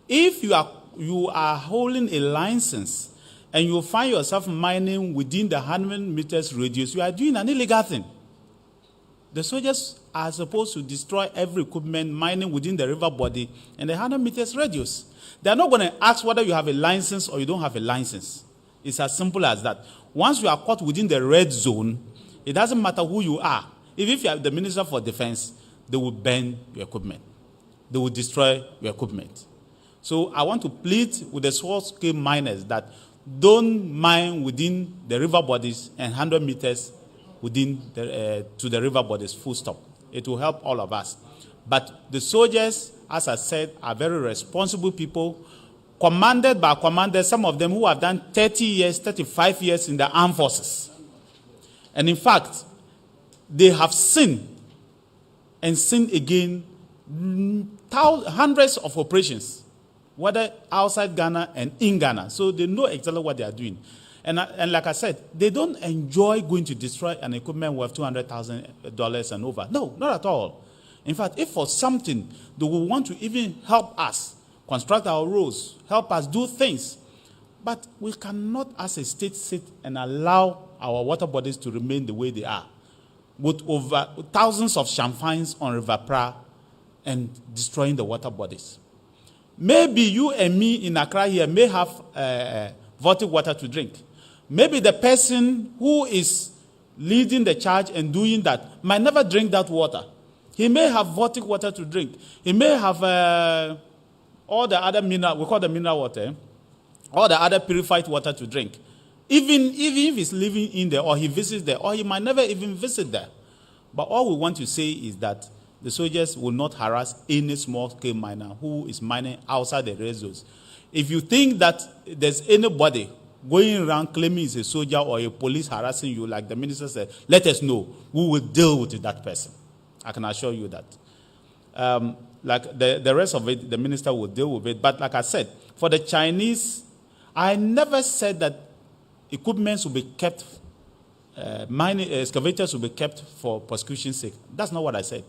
If you are holding a license and you find yourself mining within the 100 meters radius, you are doing an illegal thing. The soldiers are supposed to destroy every equipment mining within the river body and the 100 meters radius. They are not going to ask whether you have a license or you don't have a license. It's as simple as that. Once you are caught within the red zone, it doesn't matter who you are. If you are the Minister for Defense, they will burn your equipment. They will destroy your equipment. So I want to plead with the small-scale miners that don't mine within the river bodies and 100 meters within to the river bodies, full stop. It will help all of us. But the soldiers, as I said, are very responsible people, commanded by commanders, some of them who have done 30 years, 35 years in the armed forces. And in fact, they have sinned and sin again, hundreds of operations, whether outside Ghana and in Ghana. So they know exactly what they are doing. And like I said, they don't enjoy going to destroy an equipment worth $200,000 and over. No, not at all. In fact, if for something, they will want to even help us construct our roads, help us do things. But we cannot, as a state, sit and allow our water bodies to remain the way they are, with over thousands of champagnes on River Pra and destroying the water bodies. Maybe you and me in Accra here may have Vortic water to drink. Maybe the person who is leading the charge and doing that might never drink that water. He may have Vortic water to drink. He may have all the other mineral, we call the mineral water, all the other purified water to drink. Even if he's living in there or he visits there, or he might never even visit there. But all we want to say is that the soldiers will not harass any small-scale miner who is mining outside the red zones. If you think that there's anybody going around claiming he's a soldier or a police harassing you, like the minister said, let us know. We will deal with that person. I can assure you that. Like the rest of it, the minister will deal with it. But like I said, for the Chinese, I never said that equipment will be kept, mining excavators will be kept for prosecution's sake. That's not what I said.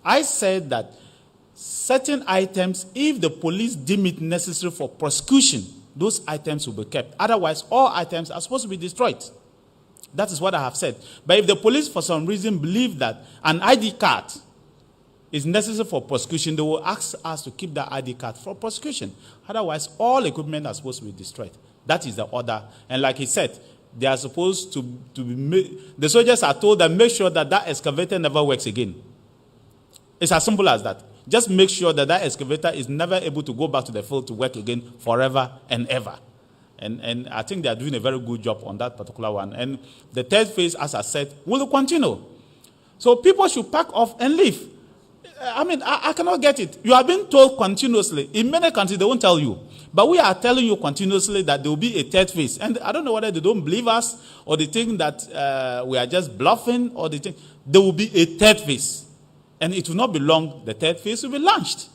I said that certain items, if the police deem it necessary for prosecution, those items will be kept. Otherwise, all items are supposed to be destroyed. That is what I have said. But if the police, for some reason, believe that an ID card is necessary for prosecution, they will ask us to keep that ID card for prosecution. Otherwise, all equipment are supposed to be destroyed. That is the order. And like he said, they are supposed to be made, the soldiers are told that make sure that that excavator never works again. It's as simple as that. Just make sure that that excavator is never able to go back to the field to work again forever and ever. And I think they are doing a very good job on that particular one. And the third phase, as I said, will continue. So people should pack off and leave. I mean, I cannot get it. You are being told continuously. In many countries, they won't tell you. But we are telling you continuously that there will be a third phase. And I don't know whether they don't believe us or they think that we are just bluffing or they think there will be a third phase. And it will not be long. The third phase will be launched.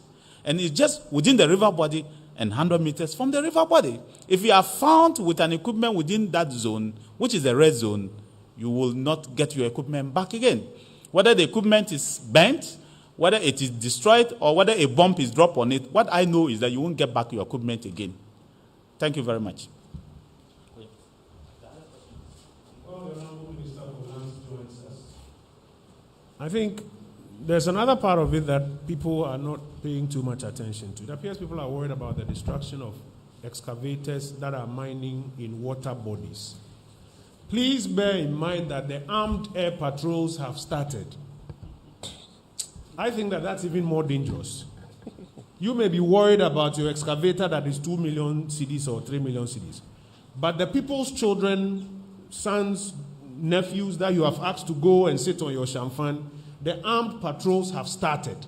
And it's just within the river body and 100 meters from the river body. If you are found with an equipment within that zone, which is the red zone, you will not get your equipment back again. Whether the equipment is bent, whether it is destroyed, or whether a bomb is dropped on it, what I know is that you won't get back your equipment again. Thank you very much. I think there's another part of it that people are not paying too much attention to. It appears people are worried about the destruction of excavators that are mining in water bodies. Please bear in mind that the armed air patrols have started. I think that that's even more dangerous. You may be worried about your excavator that is 2 million cedis or 3 million cedis. But the people's children, sons, nephews that you have asked to go and sit on your champagne, the armed patrols have started.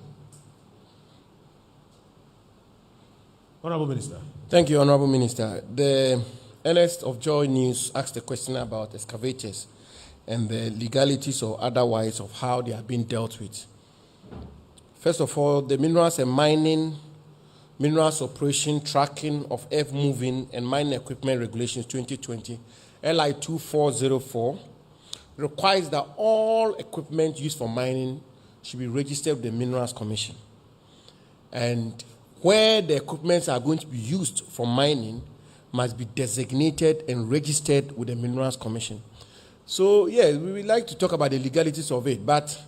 Honorable Minister. Thank you, Honorable Minister. The Ernest of Joy News asked a question about excavators and the legalities or otherwise of how they are being dealt with. First of all, the Minerals and Mining, Minerals Operation, Tracking of Earth Moving and Mining Equipment Regulations 2020, LI 2404, requires that all equipment used for mining should be registered with the Minerals Commission. And where the equipments are going to be used for mining must be designated and registered with the Minerals Commission. So, yeah, we would like to talk about the legalities of it, but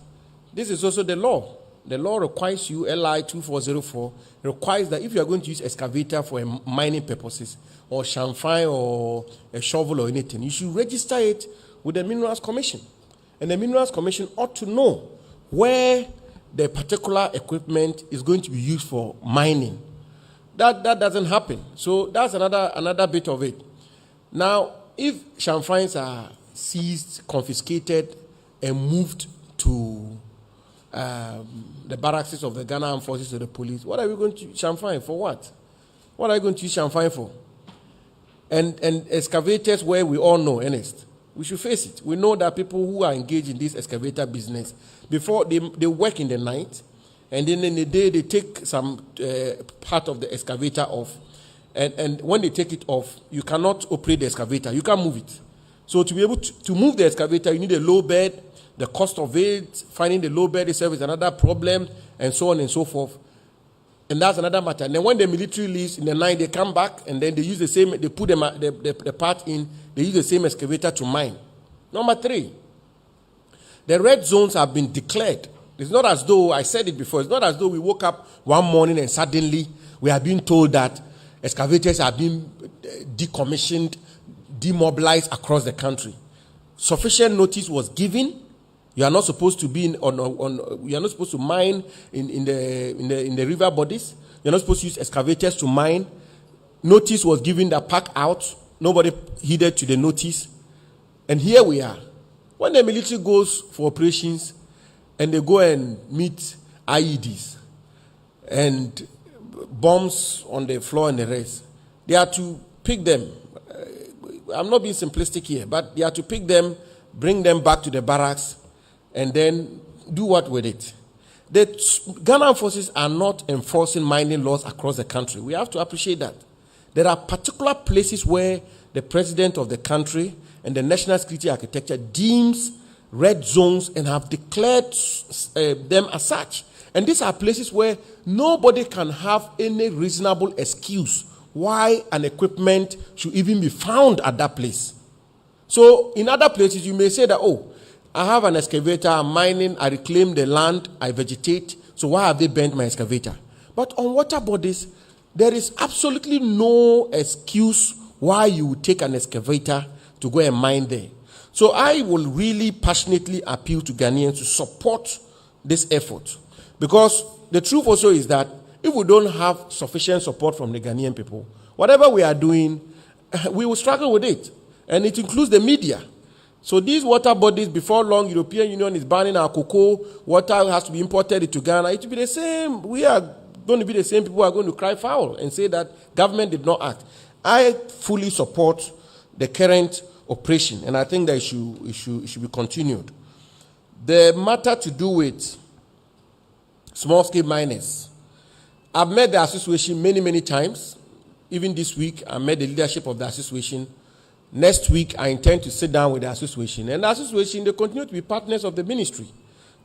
this is also the law. The law requires you, LI 2404, requires that if you are going to use excavator for mining purposes, or champagne or a shovel or anything, you should register it with the Minerals Commission. And the Minerals Commission ought to know where the particular equipment is going to be used for mining. That doesn't happen. So that's another bit of it. Now, if champagnes are seized, confiscated, and moved to the barracks of the Ghana Armed Forces or the police, what are we going to use champagne for? What are you going to use champagne for? And excavators, where we all know, Ernest, we should face it. We know that people who are engaged in this excavator business, before they work in the night, and then in the day they take some part of the excavator off. And when they take it off, you cannot operate the excavator. You can't move it. So to be able to move the excavator, you need a low bed. The cost of it, finding the low bed itself is another problem, and so on and so forth. And that's another matter. And then when the military leaves in the night, they come back and then they use the same, they put the part in, they use the same excavator to mine. Number 3, the red zones have been declared. It's not as though, I said it before, it's not as though we woke up one morning and suddenly we are being told that excavators are being decommissioned, demobilized across the country. Sufficient notice was given. You are not supposed to be you are not supposed to mine in the river bodies. You are not supposed to use excavators to mine. Notice was given that pack out. Nobody heeded to the notice. And here we are. When the military goes for operations and they go and meet IEDs and bombs on the floor and the rest, they are to pick them. I'm not being simplistic here, but they are to pick them, bring them back to the barracks, and then do what with it? The Ghana forces are not enforcing mining laws across the country. We have to appreciate that. There are particular places where the president of the country and the national security architecture deems red zones and have declared them as such. And these are places where nobody can have any reasonable excuse why an equipment should even be found at that place. So in other places, you may say that, oh, I have an excavator, I'm mining, I reclaim the land, I vegetate, so why have they bent my excavator? But on water bodies, there is absolutely no excuse why you would take an excavator to go and mine there. So I will really passionately appeal to Ghanaians to support this effort. Because the truth also is that if we don't have sufficient support from the Ghanaian people, whatever we are doing, we will struggle with it. And it includes the media. So these water bodies, before long, European Union is banning our cocoa, water has to be imported into Ghana. It will be the same. We are going to be the same people who are going to cry foul and say that government did not act. I fully support the current operation, and I think that it should be continued. The matter to do with small-scale miners, I've met the association many, many times. Even this week, I met the leadership of the association. Next week, I intend to sit down with the association. And the association, they continue to be partners of the ministry.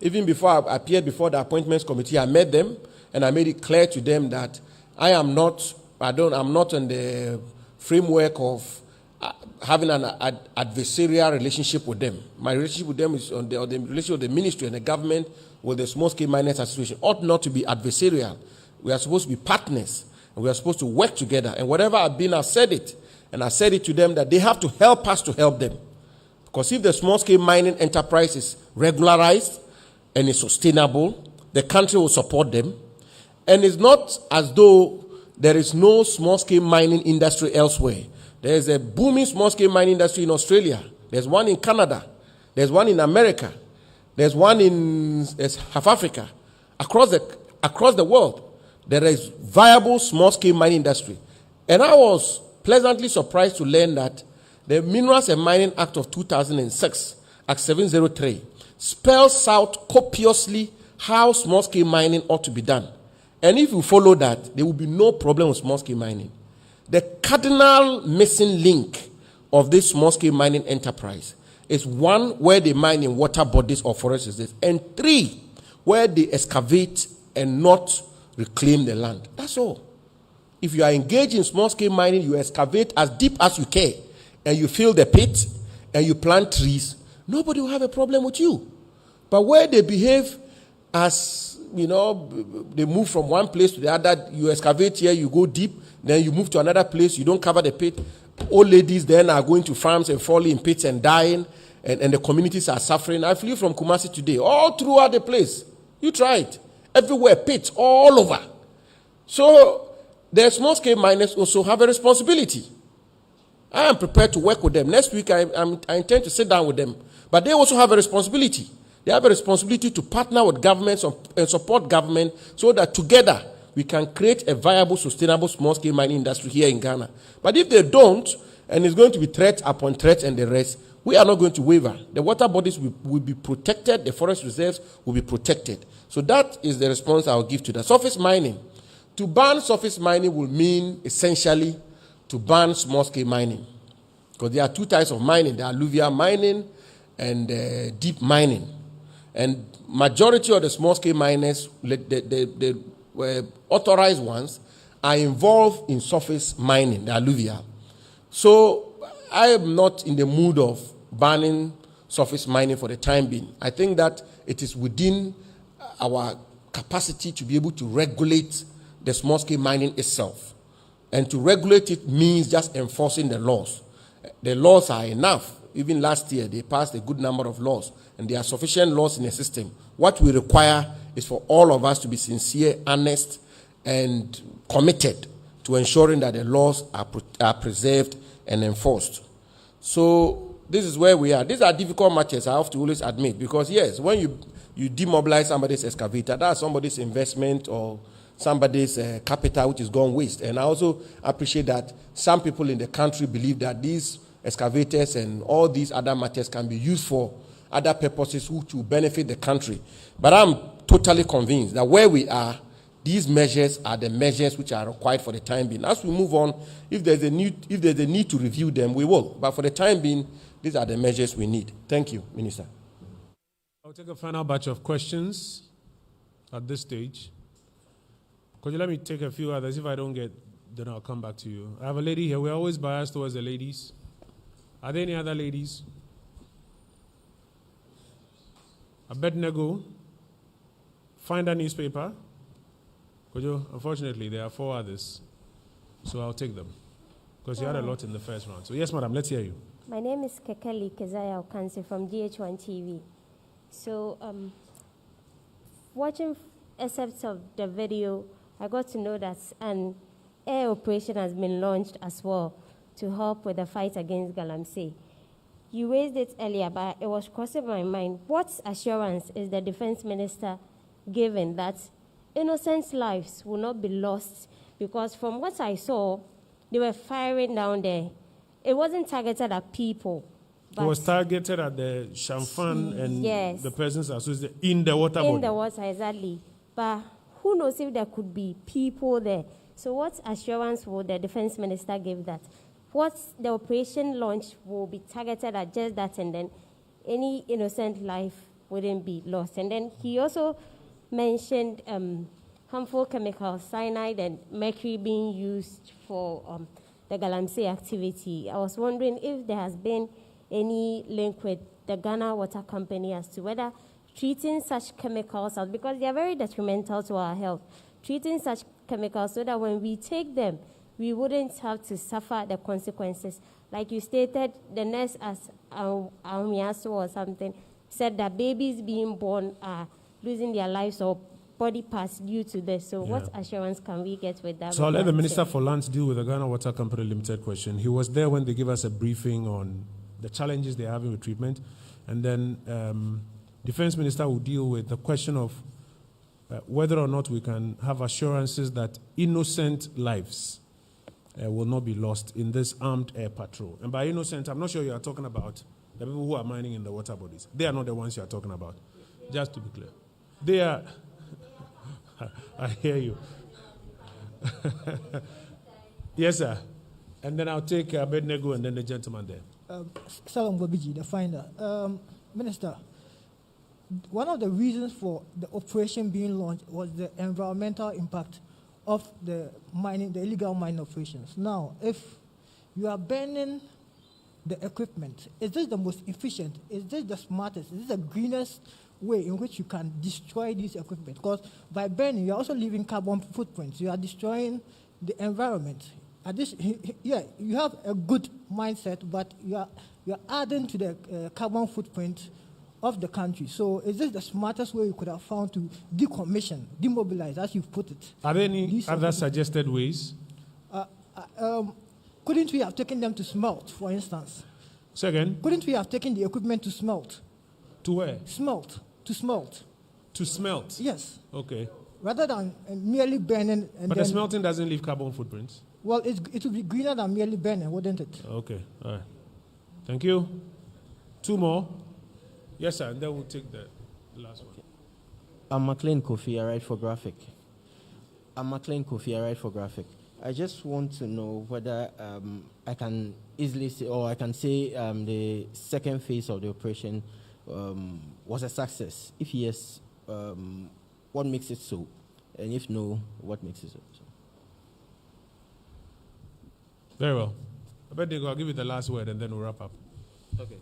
Even before I appeared before the appointments committee, I met them, and I made it clear to them that I'm not in the framework of having an adversarial relationship with them. My relationship with them is on the relationship of the ministry and the government with the small-scale miners association ought not to be adversarial. We are supposed to be partners, and we are supposed to work together. And whatever I've been, I've said it. And I said it to them that they have to help us to help them. Because if the small-scale mining enterprise is regularized and is sustainable, the country will support them. And it's not as though there is no small-scale mining industry elsewhere. There is a booming small-scale mining industry in Australia. There's one in Canada. There's one in America. There's one in South Africa. Across the world, there is viable small-scale mining industry. And I was pleasantly surprised to learn that the Minerals and Mining Act of 2006, Act 703, spells out copiously how small-scale mining ought to be done. And if you follow that, there will be no problem with small-scale mining. The cardinal missing link of this small-scale mining enterprise is 1, where they mine in water bodies or forest reserves, and 3, where they excavate and not reclaim the land. That's all. If you are engaged in small-scale mining, you excavate as deep as you can, and you fill the pit, and you plant trees, nobody will have a problem with you. But where they behave as, they move from one place to the other, you excavate here, you go deep, then you move to another place, you don't cover the pit. Old ladies then are going to farms and falling in pits and dying, and the communities are suffering. I flew from Kumasi today, all throughout the place. You try it. Everywhere, pits, all over. So, the small-scale miners also have a responsibility. I am prepared to work with them. Next week, I intend to sit down with them. But they also have a responsibility. They have a responsibility to partner with governments and support government so that together we can create a viable, sustainable small-scale mining industry here in Ghana. But if they don't, and it's going to be threat upon threat and the rest, we are not going to waver. The water bodies will be protected. The forest reserves will be protected. So that is the response I will give to that. Surface mining. To ban surface mining will mean essentially to ban small-scale mining. Because there are 2 types of mining. There are alluvial mining and deep mining. And majority of the small-scale miners, the authorized ones, are involved in surface mining, the alluvial. So I am not in the mood of banning surface mining for the time being. I think that it is within our capacity to be able to regulate the small-scale mining itself. And to regulate it means just enforcing the laws. The laws are enough. Even last year, they passed a good number of laws, and there are sufficient laws in the system. What we require is for all of us to be sincere, honest, and committed to ensuring that the laws are preserved and enforced. So this is where we are. These are difficult matters, I have to always admit, because yes, when you demobilize somebody's excavator, that's somebody's investment or somebody's capital which is gone waste. And I also appreciate that some people in the country believe that these excavators and all these other matters can be used for other purposes which will benefit the country. But I'm totally convinced that where we are, these measures are the measures which are required for the time being. As we move on, if there's a need to review them, we will. But for the time being, these are the measures we need. Thank you, Minister. I'll take a final batch of questions at this stage. Could you let me take a few others? If I don't get, then I'll come back to you. I have a lady here. We're always biased towards the ladies. Are there any other ladies? Abednego, find a newspaper. Unfortunately, there are 4 others, so I'll take them. Because you had a lot in the first round. So yes, madam, let's hear you. My name is Kekeli Kezaya Okansi from GH1 TV. So, watching excerpts of the video, I got to know that an air operation has been launched as well to help with the fight against galamsey. You raised it earlier, but it was crossing my mind. What assurance is the defense minister giving that innocent lives will not be lost? Because from what I saw, they were firing down there. It wasn't targeted at people. It was targeted at the champagne and yes, the persons associated in the water body. In the water, exactly. But who knows if there could be people there? So what assurance will the defense minister give that? What the operation launch will be targeted at just that, and then any innocent life wouldn't be lost. And then he also mentioned harmful chemicals, cyanide and mercury being used for the galamsey activity. I was wondering if there has been any link with the Ghana Water Company as to whether treating such chemicals out, because they are very detrimental to our health, treating such chemicals so that when we take them, we wouldn't have to suffer the consequences. Like you stated, the nurse as Aumiaso or something said that babies being born are losing their lives or body parts due to this. So what assurance can we get with that? So I'll let the Minister for Lands deal with the Ghana Water Company Limited question. He was there when they gave us a briefing on the challenges they're having with treatment. And then Defense Minister will deal with the question of whether or not we can have assurances that innocent lives will not be lost in this armed air patrol. And by innocent, I'm not sure you are talking about the people who are mining in the water bodies. They are not the ones you are talking about, just to be clear. They are... I hear you. Yes, sir. And then I'll take Abednego and then the gentleman there. Salam Gobiji, the finder. Minister, one of the reasons for the operation being launched was the environmental impact of the mining, the illegal mining operations. Now, if you are burning the equipment, is this the most efficient? Is this the smartest? Is this the greenest way in which you can destroy this equipment? Because by burning, you're also leaving carbon footprints. You are destroying the environment. Yeah, you have a good mindset, but you're adding to the carbon footprint of the country. So is this the smartest way you could have found to decommission, demobilize, as you've put it? Are there any other suggested ways? Couldn't we have taken them to smelt, for instance? Second? Couldn't we have taken the equipment to smelt? To where? Smelt. To smelt. To smelt? Yes. Okay. Rather than merely burning. And but the smelting doesn't leave carbon footprints? Well, it would be greener than merely burning, wouldn't it? Okay. All right. Thank you. Two more. Yes, sir. And then we'll take the last one. I'm McLean Kofi. I write for Graphic. I just want to know whether I can easily say, or I can say the second phase of the operation was a success. If yes, what makes it so? And if no, what makes it so? Very well. I'll give you the last word and then we'll wrap up. Okay.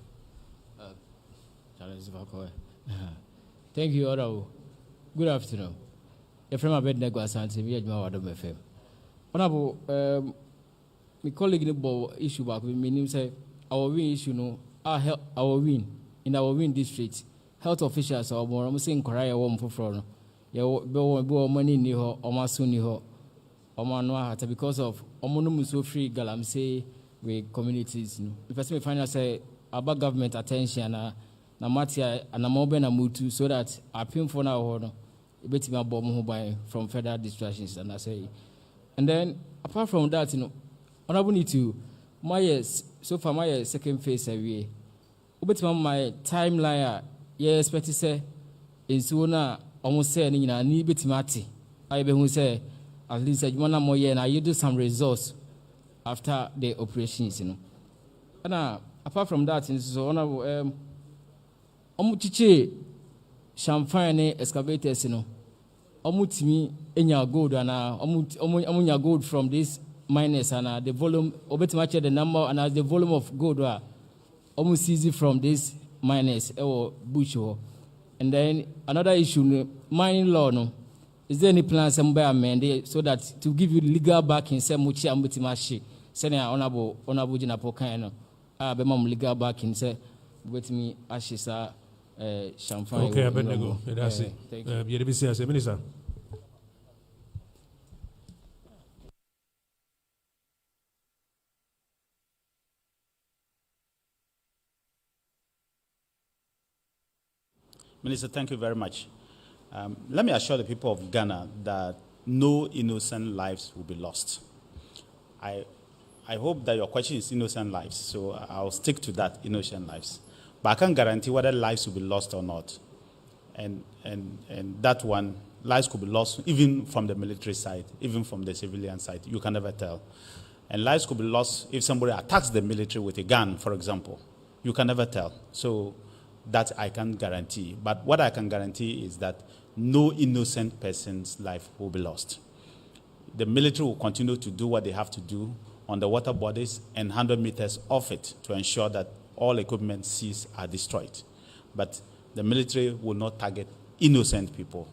Thank you, Oro. Good afternoon. If I'm a bed negos and me, I'm FM. Honorable, my colleague in the issue back with me, say our win issue, no, our win in our win district. Health officials are more, I'm saying, Korea, warm for front. You will money in your or my soon your or my no because of Omonumu free galamsey with communities. If I say, find say about government attention, na matia and a mobile na mutu so that I pay for now, a bit my bomb by from federal distractions, and I say. And then, apart from that, honorable need to, so far my second phase away. But my timeline, expect to say, in sooner, almost saying, I need bit mati. I be who say, at least a month more year, and you do some results after the operations, And apart from that, so honorable, Omuchiche, champagne excavators, Omutimi enya gold and omunya gold from these miners and the volume obetimache the number and the volume of gold omu from these miners or bush. And then another issue, mining law no. Is there any plans somewhere amended so that to give you legal backing say muchi ambutimashi senior honorable jinapokan no be mom legal backing say with me ashisa champagne. Okay, I better go. That's it. Thank you. Minister. Minister, thank you very much. Let me assure the people of Ghana that no innocent lives will be lost. I hope that your question is innocent lives, so I'll stick to that, innocent lives. But I can't guarantee whether lives will be lost or not. And that one, lives could be lost even from the military side, even from the civilian side. You can never tell. And lives could be lost if somebody attacks the military with a gun, for example. You can never tell. So that I can't guarantee. But what I can guarantee is that no innocent person's life will be lost. The military will continue to do what they have to do on the water bodies and 100 meters off it to ensure that all equipment seized are destroyed. But the military will not target innocent people,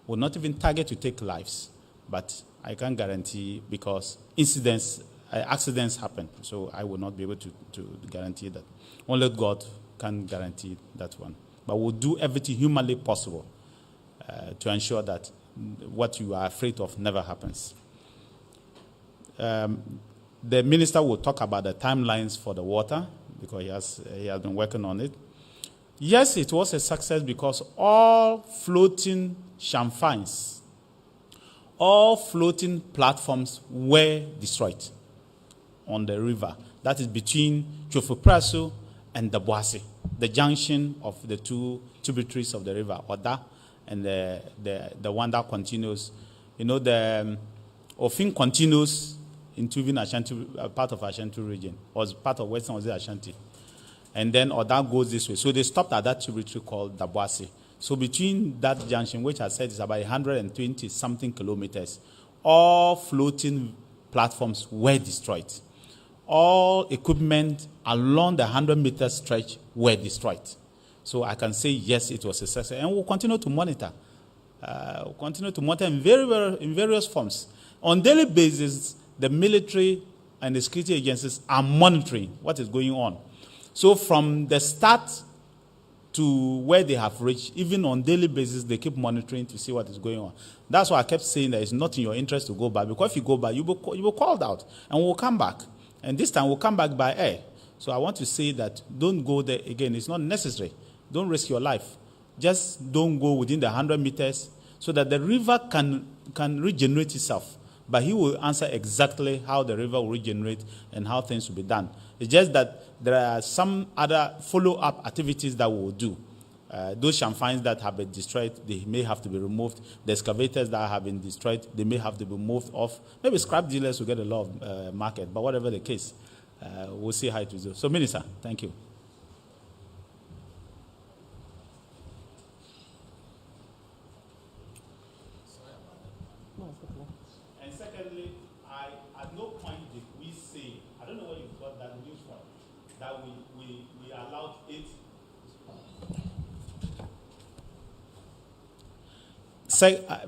will not even target to take lives. But I can't guarantee because accidents happen, so I will not be able to guarantee that. Only God can guarantee that one. But we'll do everything humanly possible to ensure that what you are afraid of never happens. The minister will talk about the timelines for the water because he has been working on it. Yes, it was a success because all floating chamfines, all floating platforms were destroyed on the river. That is between Chofopraso and the Boise, the junction of the two tributaries of the river, Oda and the one that continues. You know, the Ofin continues into even Ashanti, part of Ashanti region, was part of Western Ashanti. And then Oda goes this way. So they stopped at that tributary called the Boise. So between that junction, which I said is about 120-something kilometers, all floating platforms were destroyed. All equipment along the 100-meter stretch were destroyed. So I can say, yes, it was a success. And we'll continue to monitor. We'll continue to monitor in various forms. On a daily basis, the military and the security agencies are monitoring what is going on. So from the start to where they have reached, even on a daily basis, they keep monitoring to see what is going on. That's why I kept saying that it's not in your interest to go back, because if you go back, you will called out, and we'll come back. And this time, we'll come back by air. So I want to say that don't go there again. It's not necessary. Don't risk your life. Just don't go within the 100 meters so that the river can regenerate itself. But he will answer exactly how the river will regenerate and how things will be done. It's just that there are some other follow-up activities that we will do. Those chamfines that have been destroyed, they may have to be removed. The excavators that have been destroyed, they may have to be moved off. Maybe scrap dealers will get a lot of market, but whatever the case, we'll see how it will do. So, Minister, thank you. And secondly, at no point did we say, I don't know where you got that news from, that we allowed it.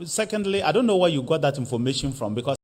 Secondly, I don't know where you got that information from, because